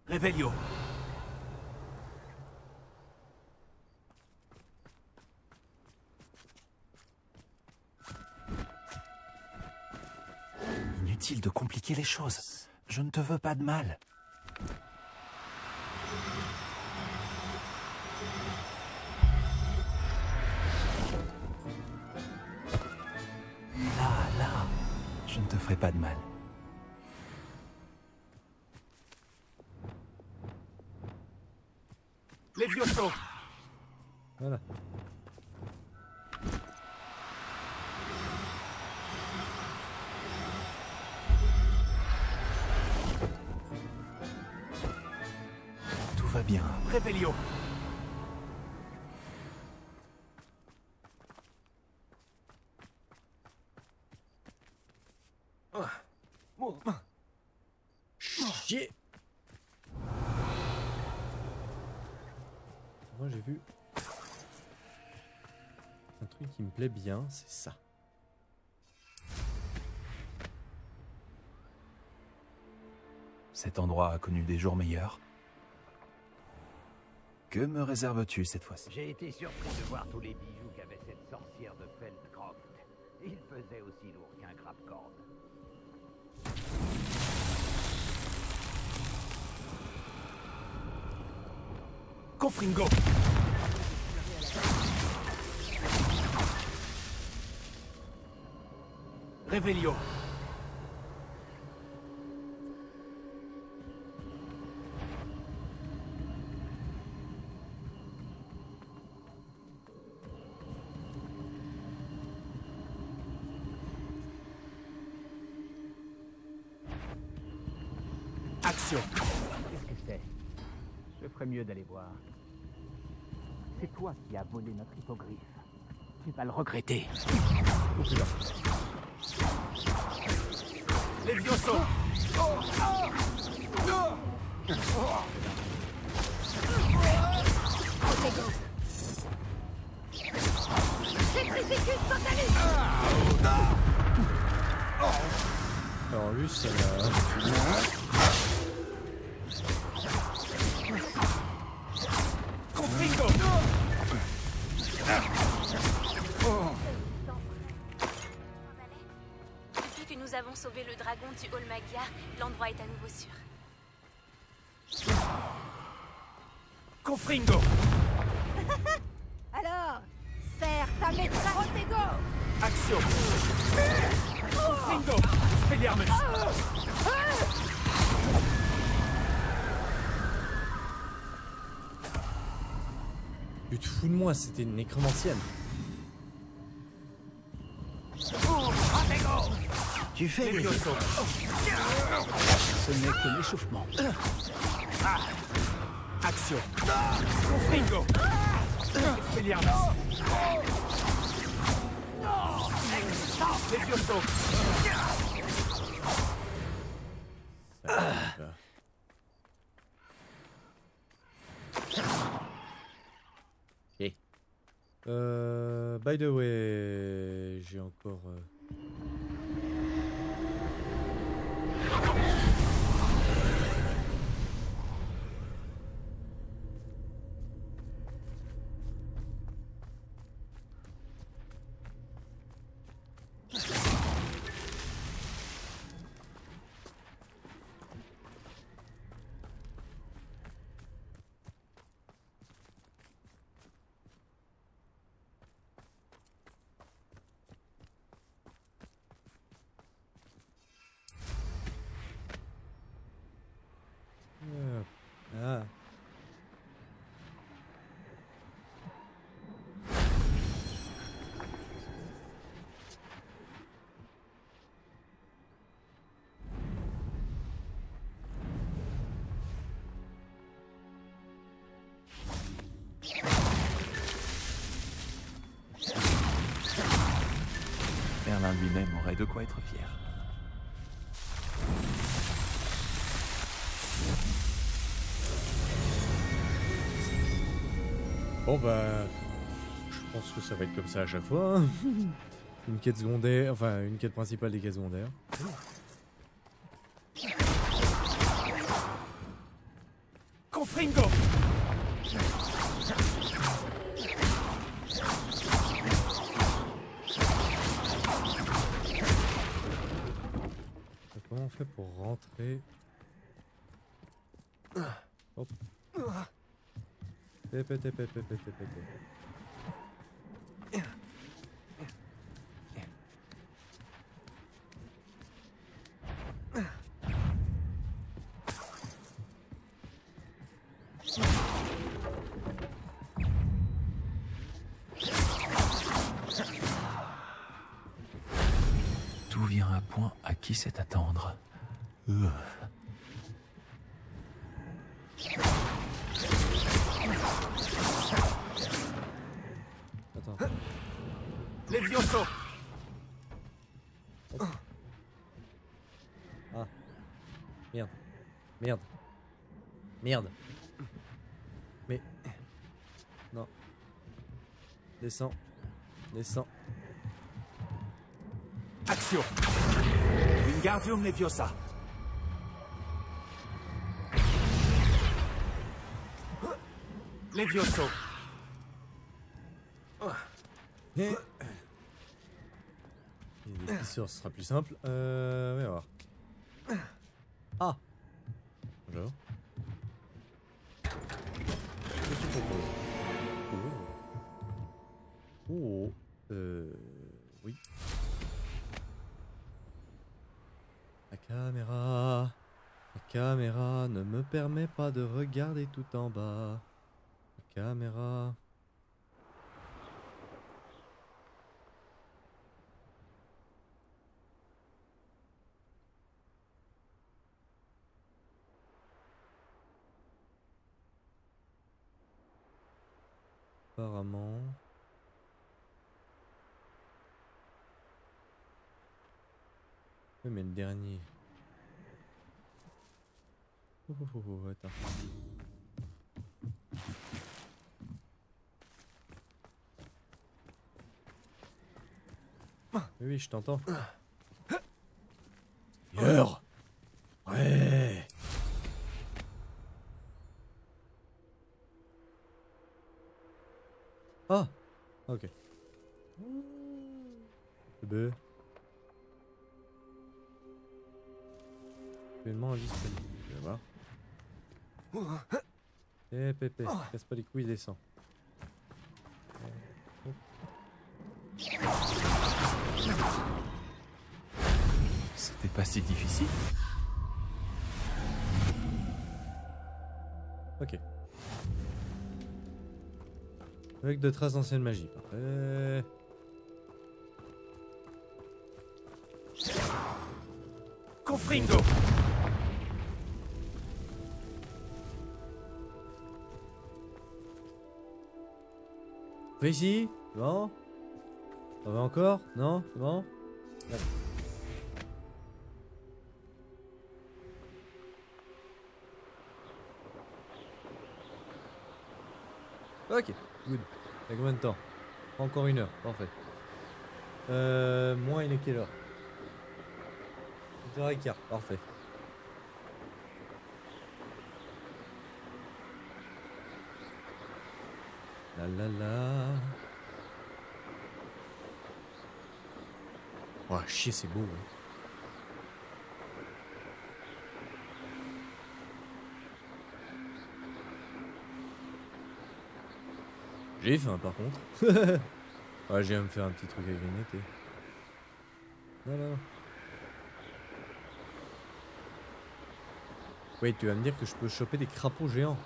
[SPEAKER 2] Revelio. Inutile de compliquer les choses. Je ne te veux pas de mal. Là, je ne te ferai pas de mal. Les Levioso.
[SPEAKER 1] Voilà.
[SPEAKER 2] Tout va bien. Revelio.
[SPEAKER 1] Chier. Moi j'ai vu un truc qui me plaît bien, c'est ça.
[SPEAKER 2] Cet endroit a connu des jours meilleurs. Que me réserves-tu cette fois-ci?
[SPEAKER 10] J'ai été surpris de voir tous les bijoux qu'avait cette sorcière de Feldcroft. Il faisait aussi lourd qu'un grappe-corde.
[SPEAKER 2] Confringo. Revelio.
[SPEAKER 10] Action. Qu'est-ce que c'est? Je ferais mieux d'aller voir. C'est toi qui as volé notre hippogriffe. Tu vas le regretter. Levioso!
[SPEAKER 4] Petrificus totalis!
[SPEAKER 1] Alors lui, ça
[SPEAKER 10] Confringo!
[SPEAKER 4] Depuis que nous avons sauvé le dragon du Hall Magyar, l'endroit est à nouveau sûr.
[SPEAKER 10] Confringo!
[SPEAKER 8] Alors, serre ta maîtresse. Protego!
[SPEAKER 10] Action! Confringo! Spelliarmus!
[SPEAKER 1] Tu te fous de moi, c'était une nécromancienne.
[SPEAKER 3] Tu fais des...
[SPEAKER 10] Levioso!
[SPEAKER 3] Ce n'est que l'échauffement.
[SPEAKER 10] Action! Confringo! Spelliarmus! Levioso!
[SPEAKER 1] Ok. By the way, j'ai encore... Ah.
[SPEAKER 2] Merlin lui-même aurait de quoi être fier.
[SPEAKER 1] Bon bah... Je pense que ça va être comme ça à chaque fois. Hein. Une quête secondaire, enfin une quête principale des quêtes secondaires.
[SPEAKER 10] Confringo!
[SPEAKER 1] Comment on fait pour rentrer? Hop. Tépé.
[SPEAKER 2] Tout vient à point à qui sait attendre.
[SPEAKER 1] Attends.
[SPEAKER 10] Levioso!
[SPEAKER 1] Ah. Merde. Mais... Non. Descends.
[SPEAKER 10] Action! Wingardium Leviosa! Levioso!
[SPEAKER 1] Et les fissures, ce sera plus simple. On va voir. Ah. Bonjour. Qu'est-ce que tu proposes? Oh. Oui. La caméra ne me permet pas de regarder tout en bas. La caméra... Apparemment. Oui, mais le dernier. Attends. Oui, je t'entends. Seigneur. Ouais. Ah. Ok. B. Actuellement indisponible. Je vais voir. Eh Pépé, casse pas les couilles, descends.
[SPEAKER 2] C'était pas si difficile.
[SPEAKER 1] Ok. Avec de traces d'ancienne magie. Parfait.
[SPEAKER 6] Confringo.
[SPEAKER 1] Fais ici. C'est bon. Ça va encore? Non? C'est bon? Ouais. Ok, good. T'as combien de temps? Encore 1 heure, parfait. Moi, il est quelle heure? 8h15, parfait. La la la. Oh chier, c'est beau. Hein. J'ai faim par contre. Ouais, j'ai me faire un petit truc à grignoter. Non, non, non. Oui, tu vas me dire que je peux choper des crapauds géants.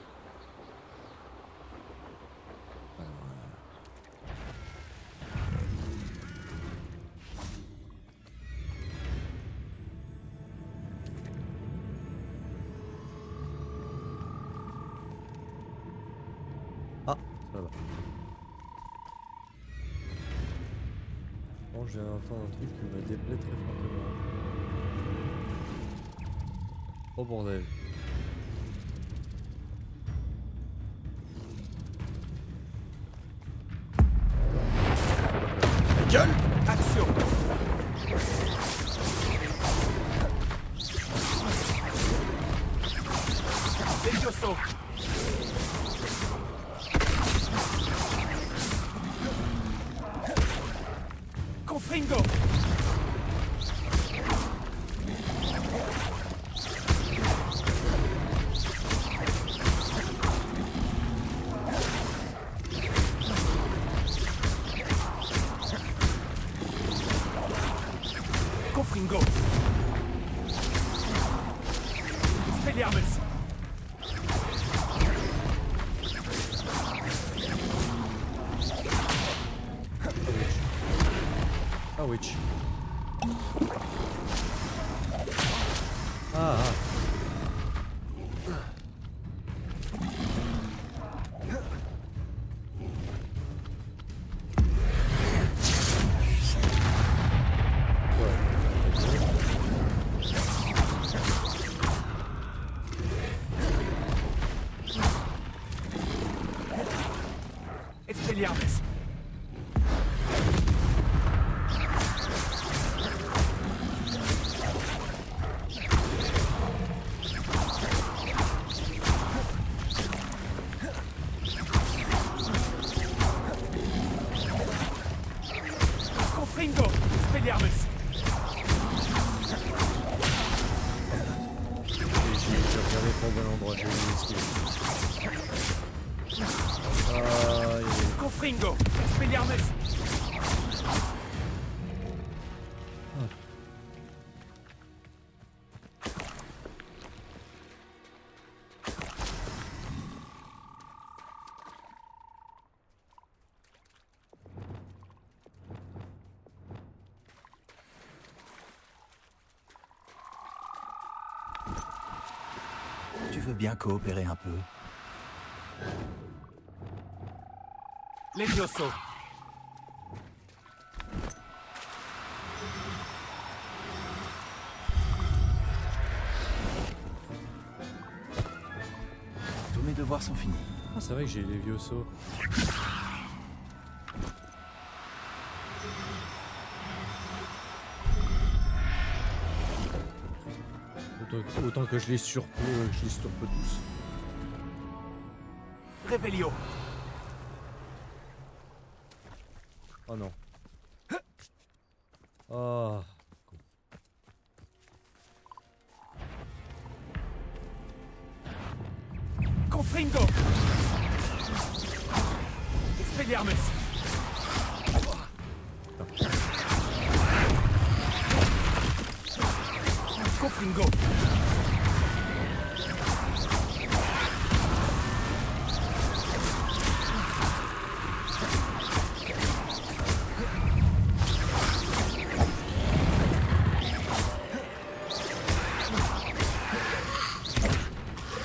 [SPEAKER 1] Ah, ça va. Bon, je viens d'entendre un truc qui me déplaît très fortement. Oh bordel.
[SPEAKER 6] Gueule. Action. Levioso. Confringo. Confringo. Expelliarmus.
[SPEAKER 1] Ah, witch. Ah, ah.
[SPEAKER 6] Expelliarmus. Confringo. Expelliarmus.
[SPEAKER 1] J'ai regardé pour le bon endroit, j'ai oublié ce qu'il est.
[SPEAKER 6] Confringo. Expelliarmus.
[SPEAKER 2] Tu veux bien coopérer un peu?
[SPEAKER 10] Levioso.
[SPEAKER 2] Tous mes devoirs sont finis.
[SPEAKER 1] Ah, c'est vrai que j'ai les vieux sauts. Autant que je les surpe tous.
[SPEAKER 10] Revelio.
[SPEAKER 1] Oh non. Oh.
[SPEAKER 10] Confringo. Expelliarmus. Confringo.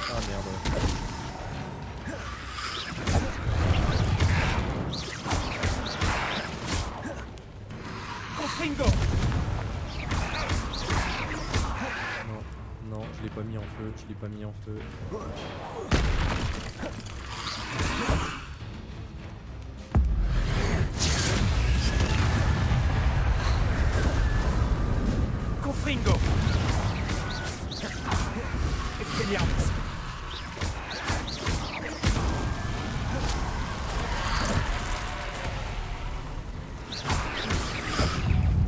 [SPEAKER 1] Ah merde.
[SPEAKER 10] Confringo.
[SPEAKER 1] Non, non, je l'ai pas mis en feu, je l'ai pas mis en feu.
[SPEAKER 10] Confringo. Expelliarmus.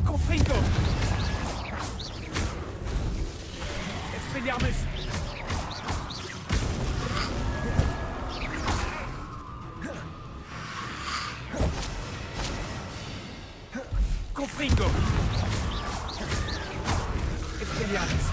[SPEAKER 10] Confringo. Expelliarmus. Confringo. Expelliarmus.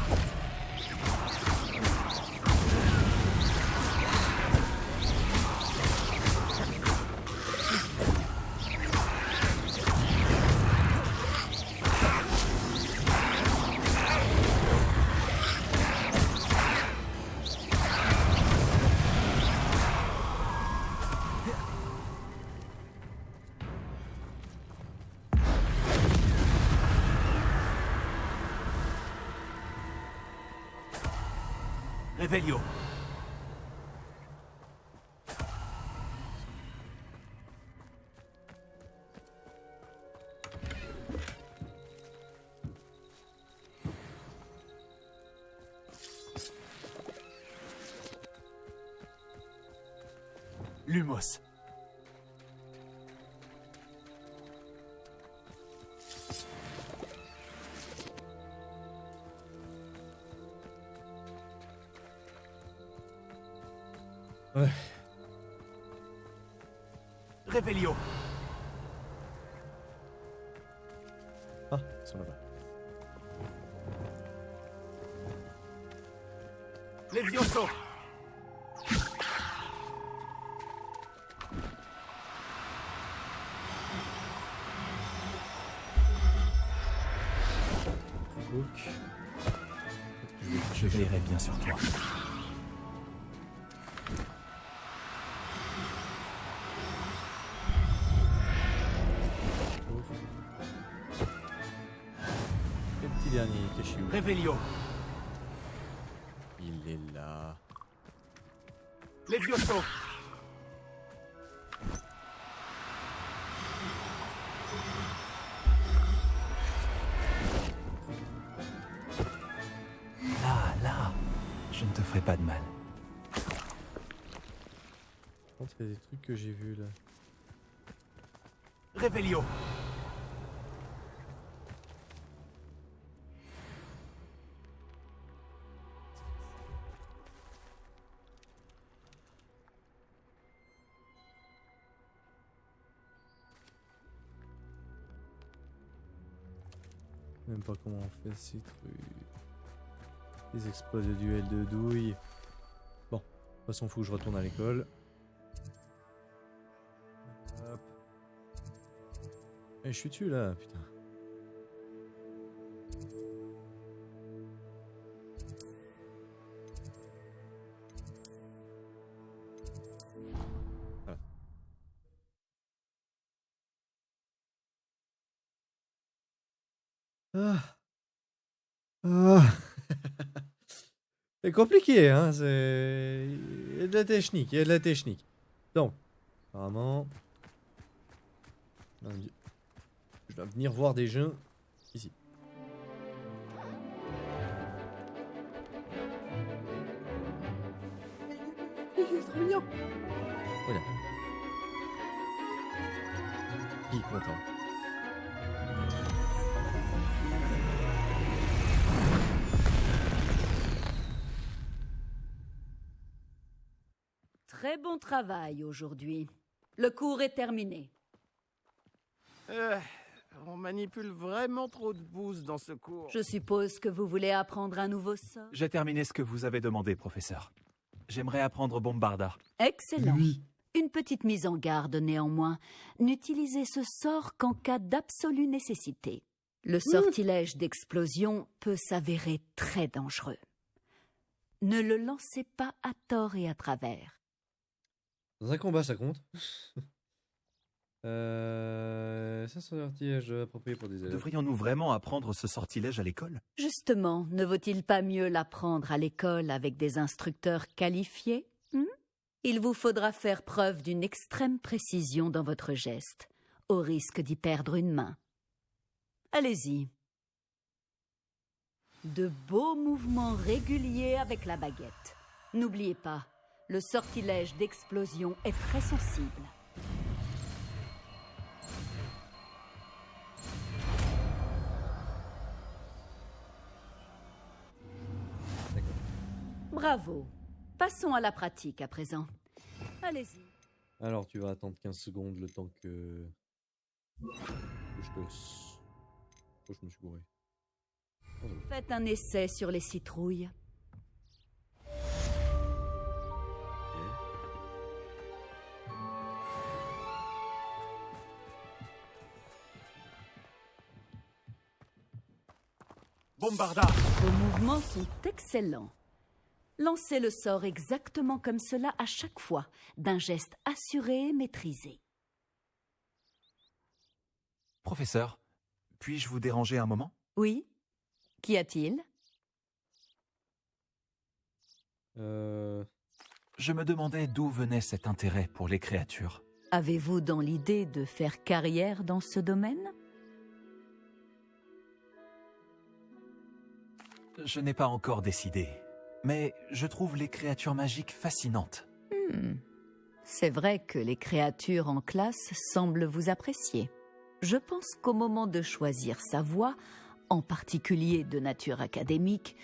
[SPEAKER 10] Revelio. Lumos.
[SPEAKER 1] Ouais.
[SPEAKER 10] Revelio.
[SPEAKER 1] Ah, ils sont là-bas.
[SPEAKER 10] Levioso.
[SPEAKER 1] Hook.
[SPEAKER 2] Je veillerai bien sur toi.
[SPEAKER 1] Le petit dernier, caché où?
[SPEAKER 10] Revelio.
[SPEAKER 1] Il est là.
[SPEAKER 10] Levioso.
[SPEAKER 2] Là. Je ne te ferai pas de mal.
[SPEAKER 1] Par contre, il y a des trucs que j'ai vus là.
[SPEAKER 10] Revelio.
[SPEAKER 1] Même pas comment on fait ces trucs. Les exploits de duel de douille. Bon, de toute façon, faut que je retourne à l'école. Hop. Et je suis dessus là, putain. Ah. Ah. C'est compliqué, hein. C'est... Il y a de la technique, il y a de la technique. Donc, apparemment... Je vais venir voir des gens ici. Il est trop mignon. Voilà. Il est content.
[SPEAKER 11] Très bon travail aujourd'hui. Le cours est terminé.
[SPEAKER 12] On manipule vraiment trop de boosts dans ce cours.
[SPEAKER 11] Je suppose que vous voulez apprendre un nouveau sort.
[SPEAKER 2] J'ai terminé ce que vous avez demandé, professeur. J'aimerais apprendre Bombarda.
[SPEAKER 11] Excellent. Une petite mise en garde néanmoins. N'utilisez ce sort qu'en cas d'absolue nécessité. Le sortilège d'explosion peut s'avérer très dangereux. Ne le lancez pas à tort et à travers.
[SPEAKER 1] Dans un combat, ça compte. Ça, c'est un sortilège approprié pour des élèves.
[SPEAKER 2] Devrions-nous vraiment apprendre ce sortilège à l'école?
[SPEAKER 11] Justement, ne vaut-il pas mieux l'apprendre à l'école avec des instructeurs qualifiés? Il vous faudra faire preuve d'une extrême précision dans votre geste, au risque d'y perdre une main. Allez-y. De beaux mouvements réguliers avec la baguette. N'oubliez pas, le sortilège d'explosion est très sensible. Bravo. Passons à la pratique à présent. Allez-y.
[SPEAKER 1] Alors, tu vas attendre 15 secondes le temps que je te... Oh, je me suis gouré.
[SPEAKER 11] Faites un essai sur les citrouilles.
[SPEAKER 2] Bombarda!
[SPEAKER 11] Vos mouvements sont excellents. Lancez le sort exactement comme cela à chaque fois, d'un geste assuré et maîtrisé.
[SPEAKER 2] Professeur, puis-je vous déranger un moment?
[SPEAKER 11] Oui? Qu'y a-t-il?
[SPEAKER 2] Je me demandais d'où venait cet intérêt pour les créatures.
[SPEAKER 11] Avez-vous dans l'idée de faire carrière dans ce domaine?
[SPEAKER 2] Je n'ai pas encore décidé, mais je trouve les créatures magiques fascinantes.
[SPEAKER 11] C'est vrai que les créatures en classe semblent vous apprécier. Je pense qu'au moment de choisir sa voie, en particulier de nature académique,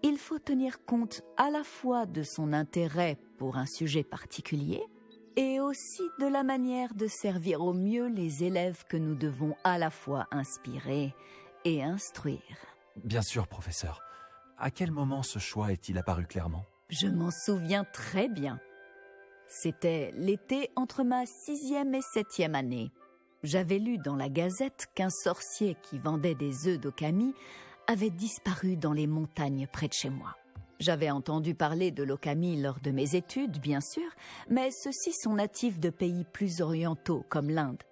[SPEAKER 11] il faut tenir compte à la fois de son intérêt pour un sujet particulier et aussi de la manière de servir au mieux les élèves que nous devons à la fois inspirer et instruire.
[SPEAKER 2] Bien sûr, professeur. À quel moment ce choix est-il apparu clairement?
[SPEAKER 11] Je m'en souviens très bien. C'était l'été entre ma 6e et 7e année. J'avais lu dans la Gazette qu'un sorcier qui vendait des œufs d'Okami avait disparu dans les montagnes près de chez moi. J'avais entendu parler de l'Okami lors de mes études, bien sûr, mais ceux-ci sont natifs de pays plus orientaux comme l'Inde.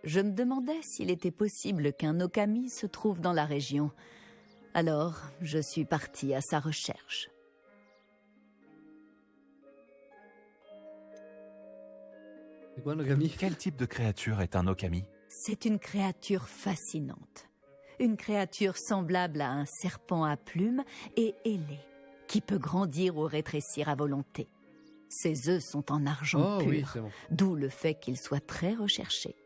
[SPEAKER 11] Je me demandais s'il était possible qu'un Okami se trouve dans la région. Alors, je suis partie à sa recherche.
[SPEAKER 1] C'est quoi un Okami?
[SPEAKER 2] Quel type de créature est un Okami?
[SPEAKER 11] C'est une créature fascinante. Une créature semblable à un serpent à plumes et ailée, qui peut grandir ou rétrécir à volonté. Ses œufs sont en argent pur,
[SPEAKER 1] oui, c'est bon.
[SPEAKER 11] D'où le fait qu'ils soient très recherchés.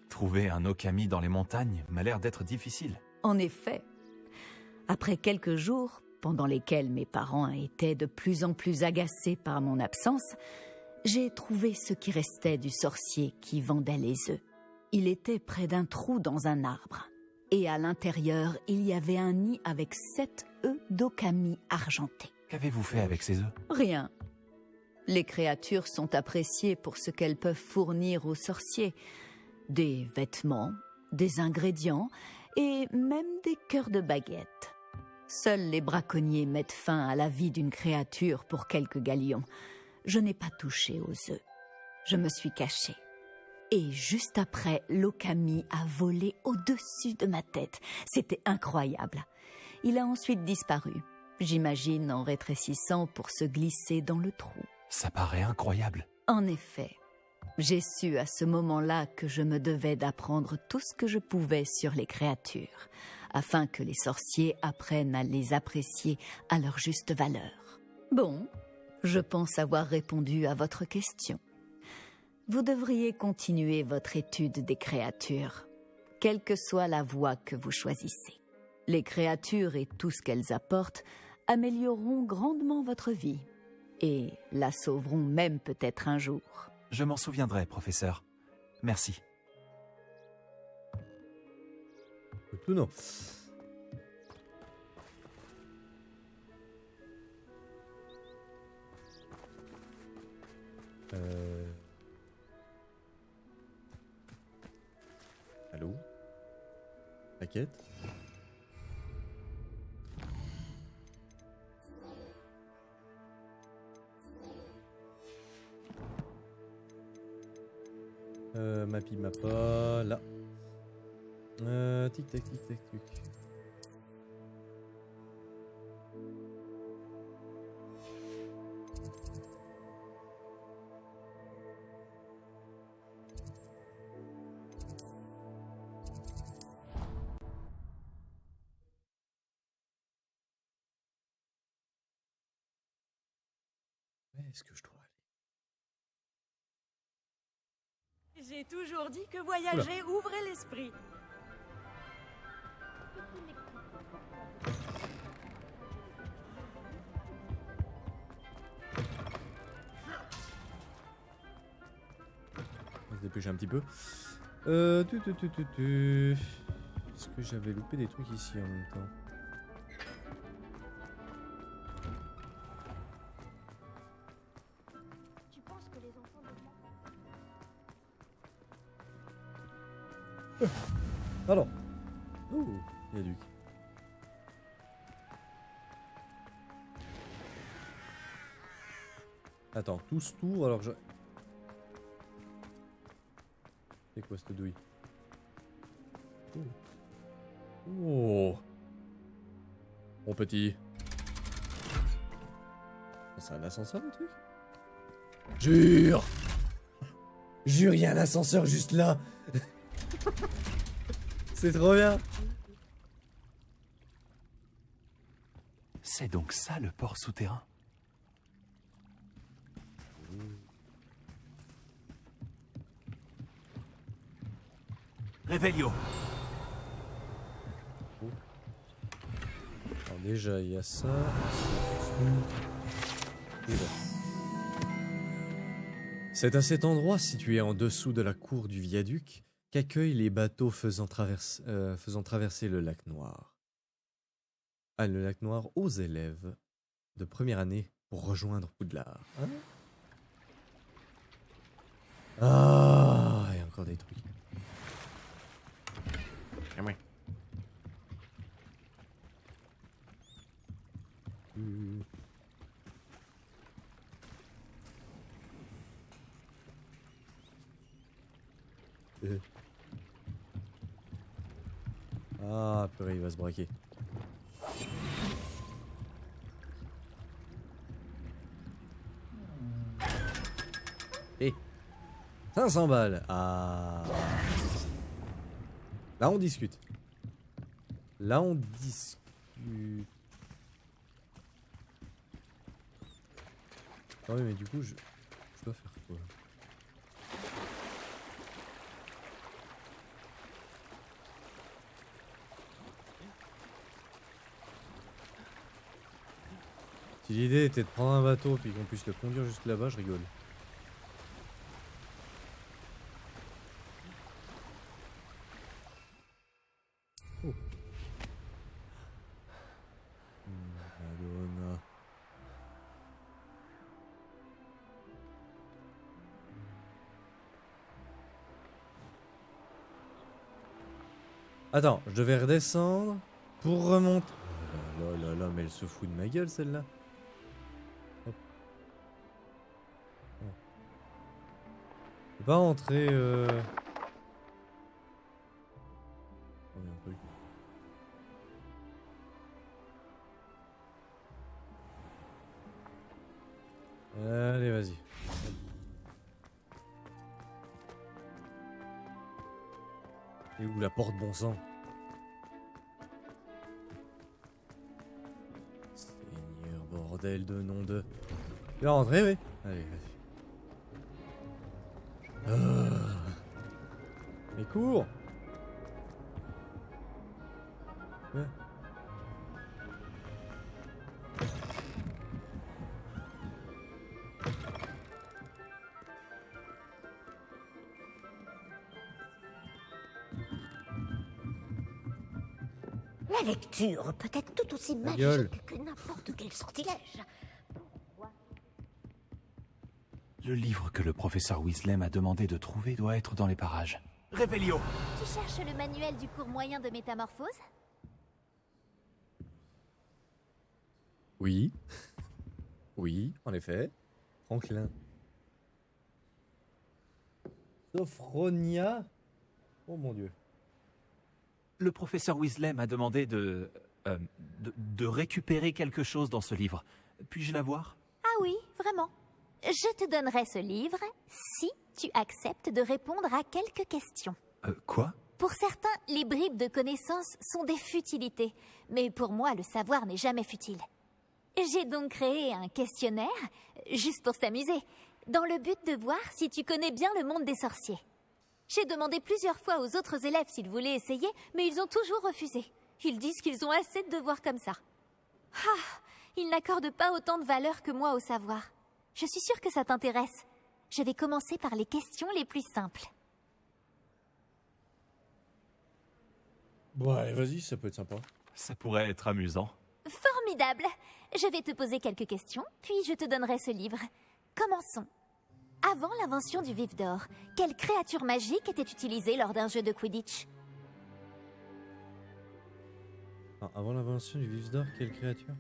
[SPEAKER 2] Trouver un Okami dans les montagnes m'a l'air d'être difficile.
[SPEAKER 11] En effet, après quelques jours, pendant lesquels mes parents étaient de plus en plus agacés par mon absence, j'ai trouvé ce qui restait du sorcier qui vendait les œufs. Il était près d'un trou dans un arbre. Et à l'intérieur, il y avait un nid avec 7 œufs d'Okami argentés.
[SPEAKER 2] Qu'avez-vous fait avec ces œufs?
[SPEAKER 11] Rien. Les créatures sont appréciées pour ce qu'elles peuvent fournir aux sorciers. Des vêtements, des ingrédients et même des cœurs de baguette. Seuls les braconniers mettent fin à la vie d'une créature pour quelques galions. Je n'ai pas touché aux œufs. Je me suis cachée. Et juste après, l'Okami a volé au-dessus de ma tête. C'était incroyable. Il a ensuite disparu, j'imagine en rétrécissant pour se glisser dans le trou.
[SPEAKER 2] Ça paraît incroyable.
[SPEAKER 11] En effet, j'ai su à ce moment-là que je me devais d'apprendre tout ce que je pouvais sur les créatures, afin que les sorciers apprennent à les apprécier à leur juste valeur. Bon, je pense avoir répondu à votre question. Vous devriez continuer votre étude des créatures, quelle que soit la voie que vous choisissez. Les créatures et tout ce qu'elles apportent amélioreront grandement votre vie et la sauveront même peut-être un jour.
[SPEAKER 2] Je m'en souviendrai, professeur. Merci.
[SPEAKER 1] Tout non. Allô? La quête? Mappy m'a pas là. Tic tac tic tac tic. Est-ce que je dois aller?
[SPEAKER 8] J'ai toujours dit que voyager ouvrait l'esprit.
[SPEAKER 1] On va se dépêcher un petit peu. Est-ce que j'avais loupé des trucs ici en même temps? Alors. Oh, il y a Duc. Attends, tous tours alors que je... C'est quoi cette douille? Oh. Oh. Mon petit. C'est un ascenseur le truc? Jure! Jure, il y a un ascenseur juste là! C'est trop bien!
[SPEAKER 2] C'est donc ça le port souterrain? Réveillon!
[SPEAKER 1] Alors déjà, il y a ça. C'est à cet endroit, situé en dessous de la cour du viaduc, qu'accueillent les bateaux faisant traverser le lac Noir. Ah, le lac Noir aux élèves de première année pour rejoindre Poudlard. Hein? Ah, il y a encore des trucs. Ah ouais. Ah, purée, il va se braquer. Eh, 500 balles. Ah. Là, on discute. Là, on discute. Ah oui, mais du coup, je dois faire quoi? Si l'idée était de prendre un bateau puis qu'on puisse le conduire jusque là-bas, je rigole. Oh. Madonna. Attends, je devais redescendre pour remonter. Oh là là là, mais elle se fout de ma gueule celle-là. pas entrer... Oh, mais un truc. Allez, vas-y. Et où la porte, bon sang? Seigneur, bordel de nom de... Tu vas rentrer, oui? Allez, vas-y. Mais cours! Ouais.
[SPEAKER 13] La lecture peut être tout aussi
[SPEAKER 1] gueule.
[SPEAKER 13] magique que n'importe quel sortilège.
[SPEAKER 2] Le livre que le professeur Weasley m'a demandé de trouver doit être dans les parages.
[SPEAKER 14] Révélio!
[SPEAKER 15] Tu cherches le manuel du cours moyen de métamorphose?
[SPEAKER 1] Oui. Oui, en effet. Franklin. Sophronia. Oh mon dieu.
[SPEAKER 2] Le professeur Weasley m'a demandé de récupérer quelque chose dans ce livre. Puis-je l'avoir?
[SPEAKER 15] Ah oui, vraiment. Je te donnerai ce livre si tu acceptes de répondre à quelques questions.
[SPEAKER 2] Quoi?
[SPEAKER 15] Pour certains, les bribes de connaissances sont des futilités, mais pour moi, le savoir n'est jamais futile. J'ai donc créé un questionnaire, juste pour s'amuser, dans le but de voir si tu connais bien le monde des sorciers. J'ai demandé plusieurs fois aux autres élèves s'ils voulaient essayer, mais ils ont toujours refusé. Ils disent qu'ils ont assez de devoirs comme ça. Ah, ils n'accordent pas autant de valeur que moi au savoir. Je suis sûre que ça t'intéresse. Je vais commencer par les questions les plus simples.
[SPEAKER 1] Bon, allez, vas-y, ça peut être sympa.
[SPEAKER 2] Ça pourrait être amusant.
[SPEAKER 15] Formidable! Je vais te poser quelques questions, puis je te donnerai ce livre. Commençons. Avant l'invention du vif d'or, quelle créature magique était utilisée lors d'un jeu de Quidditch?
[SPEAKER 1] Ah, avant l'invention du vif d'or, quelle créature?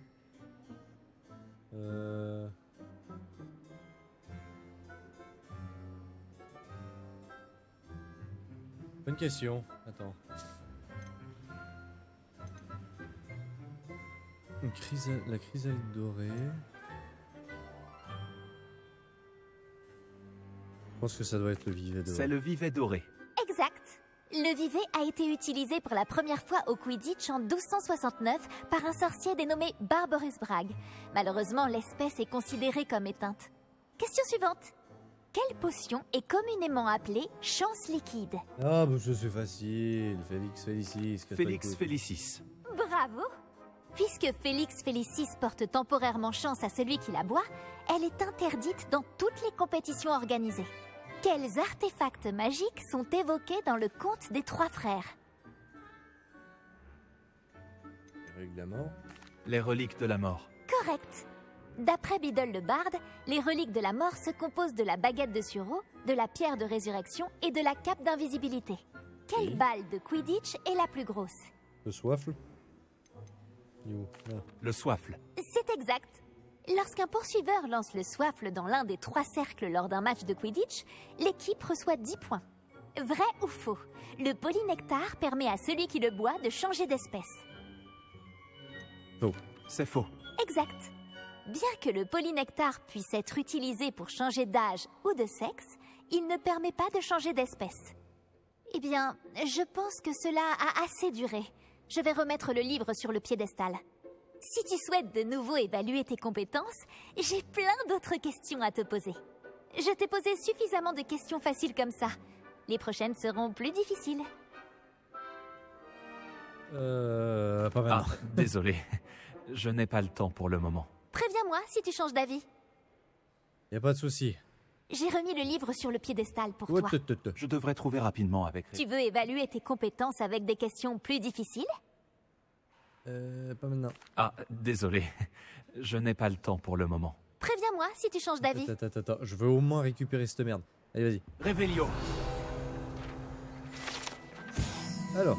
[SPEAKER 1] Bonne question. Attends. La chrysalide dorée. Je pense que ça doit être le vivet doré.
[SPEAKER 2] C'est le vivet doré.
[SPEAKER 15] Exact. Le vivet a été utilisé pour la première fois au Quidditch en 1269 par un sorcier dénommé Barbarus Bragg. Malheureusement, l'espèce est considérée comme éteinte. Question suivante. Quelle potion est communément appelée chance liquide?
[SPEAKER 1] Ah, bah ça c'est facile. Félix Félicis.
[SPEAKER 2] Félix Félicis.
[SPEAKER 15] Bravo! Puisque Félix Félicis porte temporairement chance à celui qui la boit, elle est interdite dans toutes les compétitions organisées. Quels artefacts magiques sont évoqués dans le conte des trois frères?
[SPEAKER 1] Les reliques de la mort.
[SPEAKER 2] Les reliques de la mort.
[SPEAKER 15] Correct. D'après Biddle le barde, les reliques de la mort se composent de la baguette de sureau, de la pierre de résurrection et de la cape d'invisibilité. Quelle balle de Quidditch est la plus grosse?
[SPEAKER 1] Le soifle.
[SPEAKER 2] Le soifle.
[SPEAKER 15] C'est exact. Lorsqu'un poursuiveur lance le soifle dans l'un des 3 cercles lors d'un match de Quidditch, l'équipe reçoit 10 points. Vrai ou faux? Le polynectar permet à celui qui le boit de changer d'espèce.
[SPEAKER 1] Faux.
[SPEAKER 2] C'est faux.
[SPEAKER 15] Exact. Bien que le polynectar puisse être utilisé pour changer d'âge ou de sexe, il ne permet pas de changer d'espèce. Eh bien, je pense que cela a assez duré. Je vais remettre le livre sur le piédestal. Si tu souhaites de nouveau évaluer tes compétences, j'ai plein d'autres questions à te poser. Je t'ai posé suffisamment de questions faciles comme ça. Les prochaines seront plus difficiles.
[SPEAKER 1] Pas maintenant.
[SPEAKER 2] Ah, désolé. Je n'ai pas le temps pour le moment.
[SPEAKER 15] Préviens-moi si tu changes d'avis.
[SPEAKER 1] Y a pas de souci.
[SPEAKER 15] J'ai remis le livre sur le piédestal pour toi.
[SPEAKER 2] Je devrais trouver rapidement avec...
[SPEAKER 15] Tu veux évaluer tes compétences avec des questions plus difficiles?
[SPEAKER 1] Pas maintenant.
[SPEAKER 2] Ah, désolé. Je n'ai pas le temps pour le moment.
[SPEAKER 15] Préviens-moi si tu changes d'avis.
[SPEAKER 1] Attends. Je veux au moins récupérer cette merde. Allez, vas-y.
[SPEAKER 14] Révélio.
[SPEAKER 1] Alors.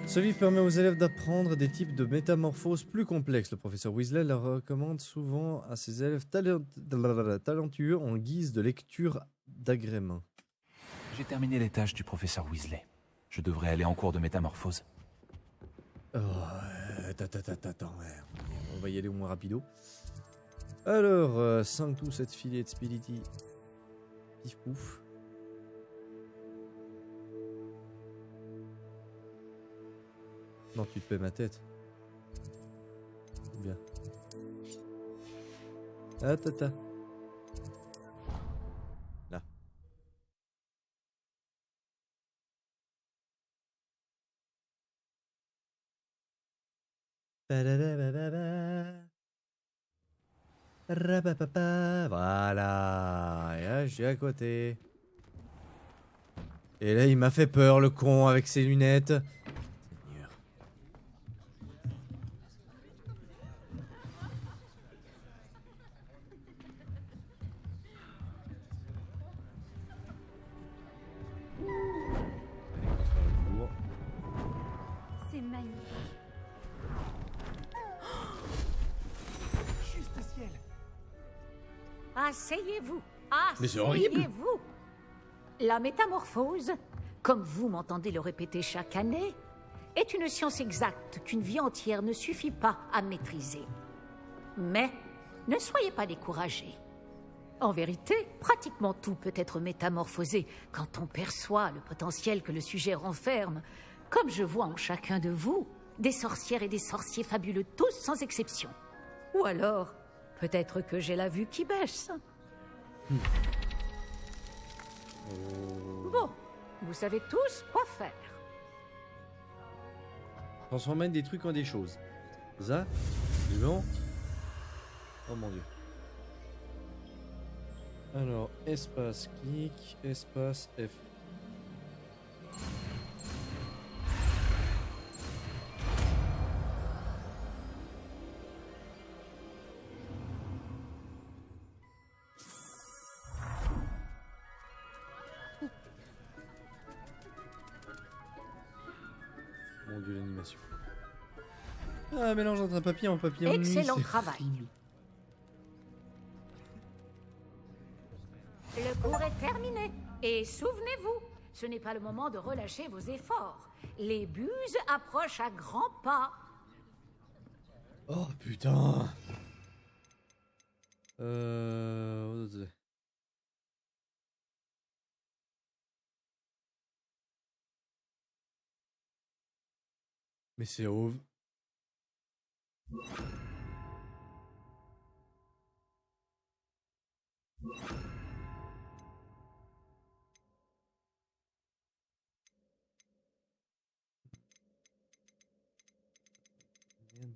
[SPEAKER 1] Ce livre permet aux élèves d'apprendre des types de métamorphoses plus complexes. Le professeur Weasley leur recommande souvent à ses élèves talentueux en guise de lecture d'agrément.
[SPEAKER 2] J'ai terminé les tâches du professeur Weasley. Je devrais aller en cours de métamorphose.
[SPEAKER 1] Oh, attends, ouais. On va y aller au moins rapido. Alors, Sanctus et Filiet Spiriti. Pif pouf. Non, tu te paies ma tête. Bien. Attends. Là. Voilà. Et là, je suis à côté. Et là, il m'a fait peur, le con, avec ses lunettes. Seigneur.
[SPEAKER 4] C'est magnifique.
[SPEAKER 10] Juste ciel.
[SPEAKER 5] Asseyez-vous.
[SPEAKER 1] Mais c'est horrible.
[SPEAKER 5] Asseyez-vous. La métamorphose, comme vous m'entendez le répéter chaque année, est une science exacte qu'une vie entière ne suffit pas à maîtriser. Mais ne soyez pas découragés. En vérité, pratiquement tout peut être métamorphosé quand on perçoit le potentiel que le sujet renferme, comme je vois en chacun de vous des sorcières et des sorciers fabuleux, tous sans exception. Ou alors, peut-être que j'ai la vue qui baisse. Bon, vous savez tous quoi faire.
[SPEAKER 1] Transformer des trucs en des choses. Ça, suivant. Oh mon dieu. Alors, espace clic, espace F. Mon dieu, l'animation. Ah, mélange entre un papillon et un papillon de nuit,
[SPEAKER 5] Excellent
[SPEAKER 1] c'est
[SPEAKER 5] travail.
[SPEAKER 1] horrible.
[SPEAKER 5] Le cours est terminé. Et souvenez-vous, ce n'est pas le moment de relâcher vos efforts. Les buses approchent à grands pas.
[SPEAKER 1] Oh putain. Mais c'est ouf.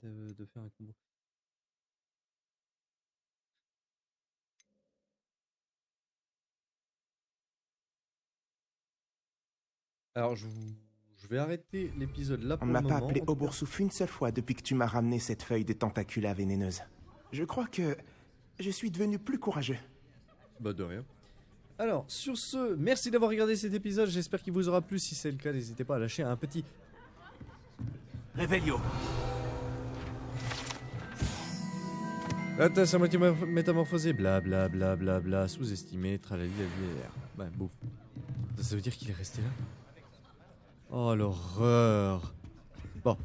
[SPEAKER 1] De faire un combo. Alors je vais arrêter l'épisode là pour
[SPEAKER 14] On
[SPEAKER 1] le
[SPEAKER 14] ne m'a
[SPEAKER 1] moment.
[SPEAKER 14] pas appelé Oboursouf une seule fois depuis que tu m'as ramené cette feuille de tentacula vénéneuse. Je crois que je suis devenu plus courageux.
[SPEAKER 1] Bah de rien. Alors sur ce, merci d'avoir regardé cet épisode, j'espère qu'il vous aura plu. Si c'est le cas, n'hésitez pas à lâcher un petit
[SPEAKER 2] Réveillon.
[SPEAKER 1] Attends, c'est à moitié métamorphosé, bla bla bla bla bla, sous-estimé, tralali la vie. Bah bouf. Ça veut dire qu'il est resté là? Oh l'horreur. Bon.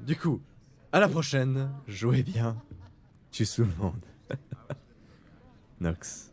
[SPEAKER 1] Du coup, à la prochaine, jouez bien. Tchuss tout le monde. Nox.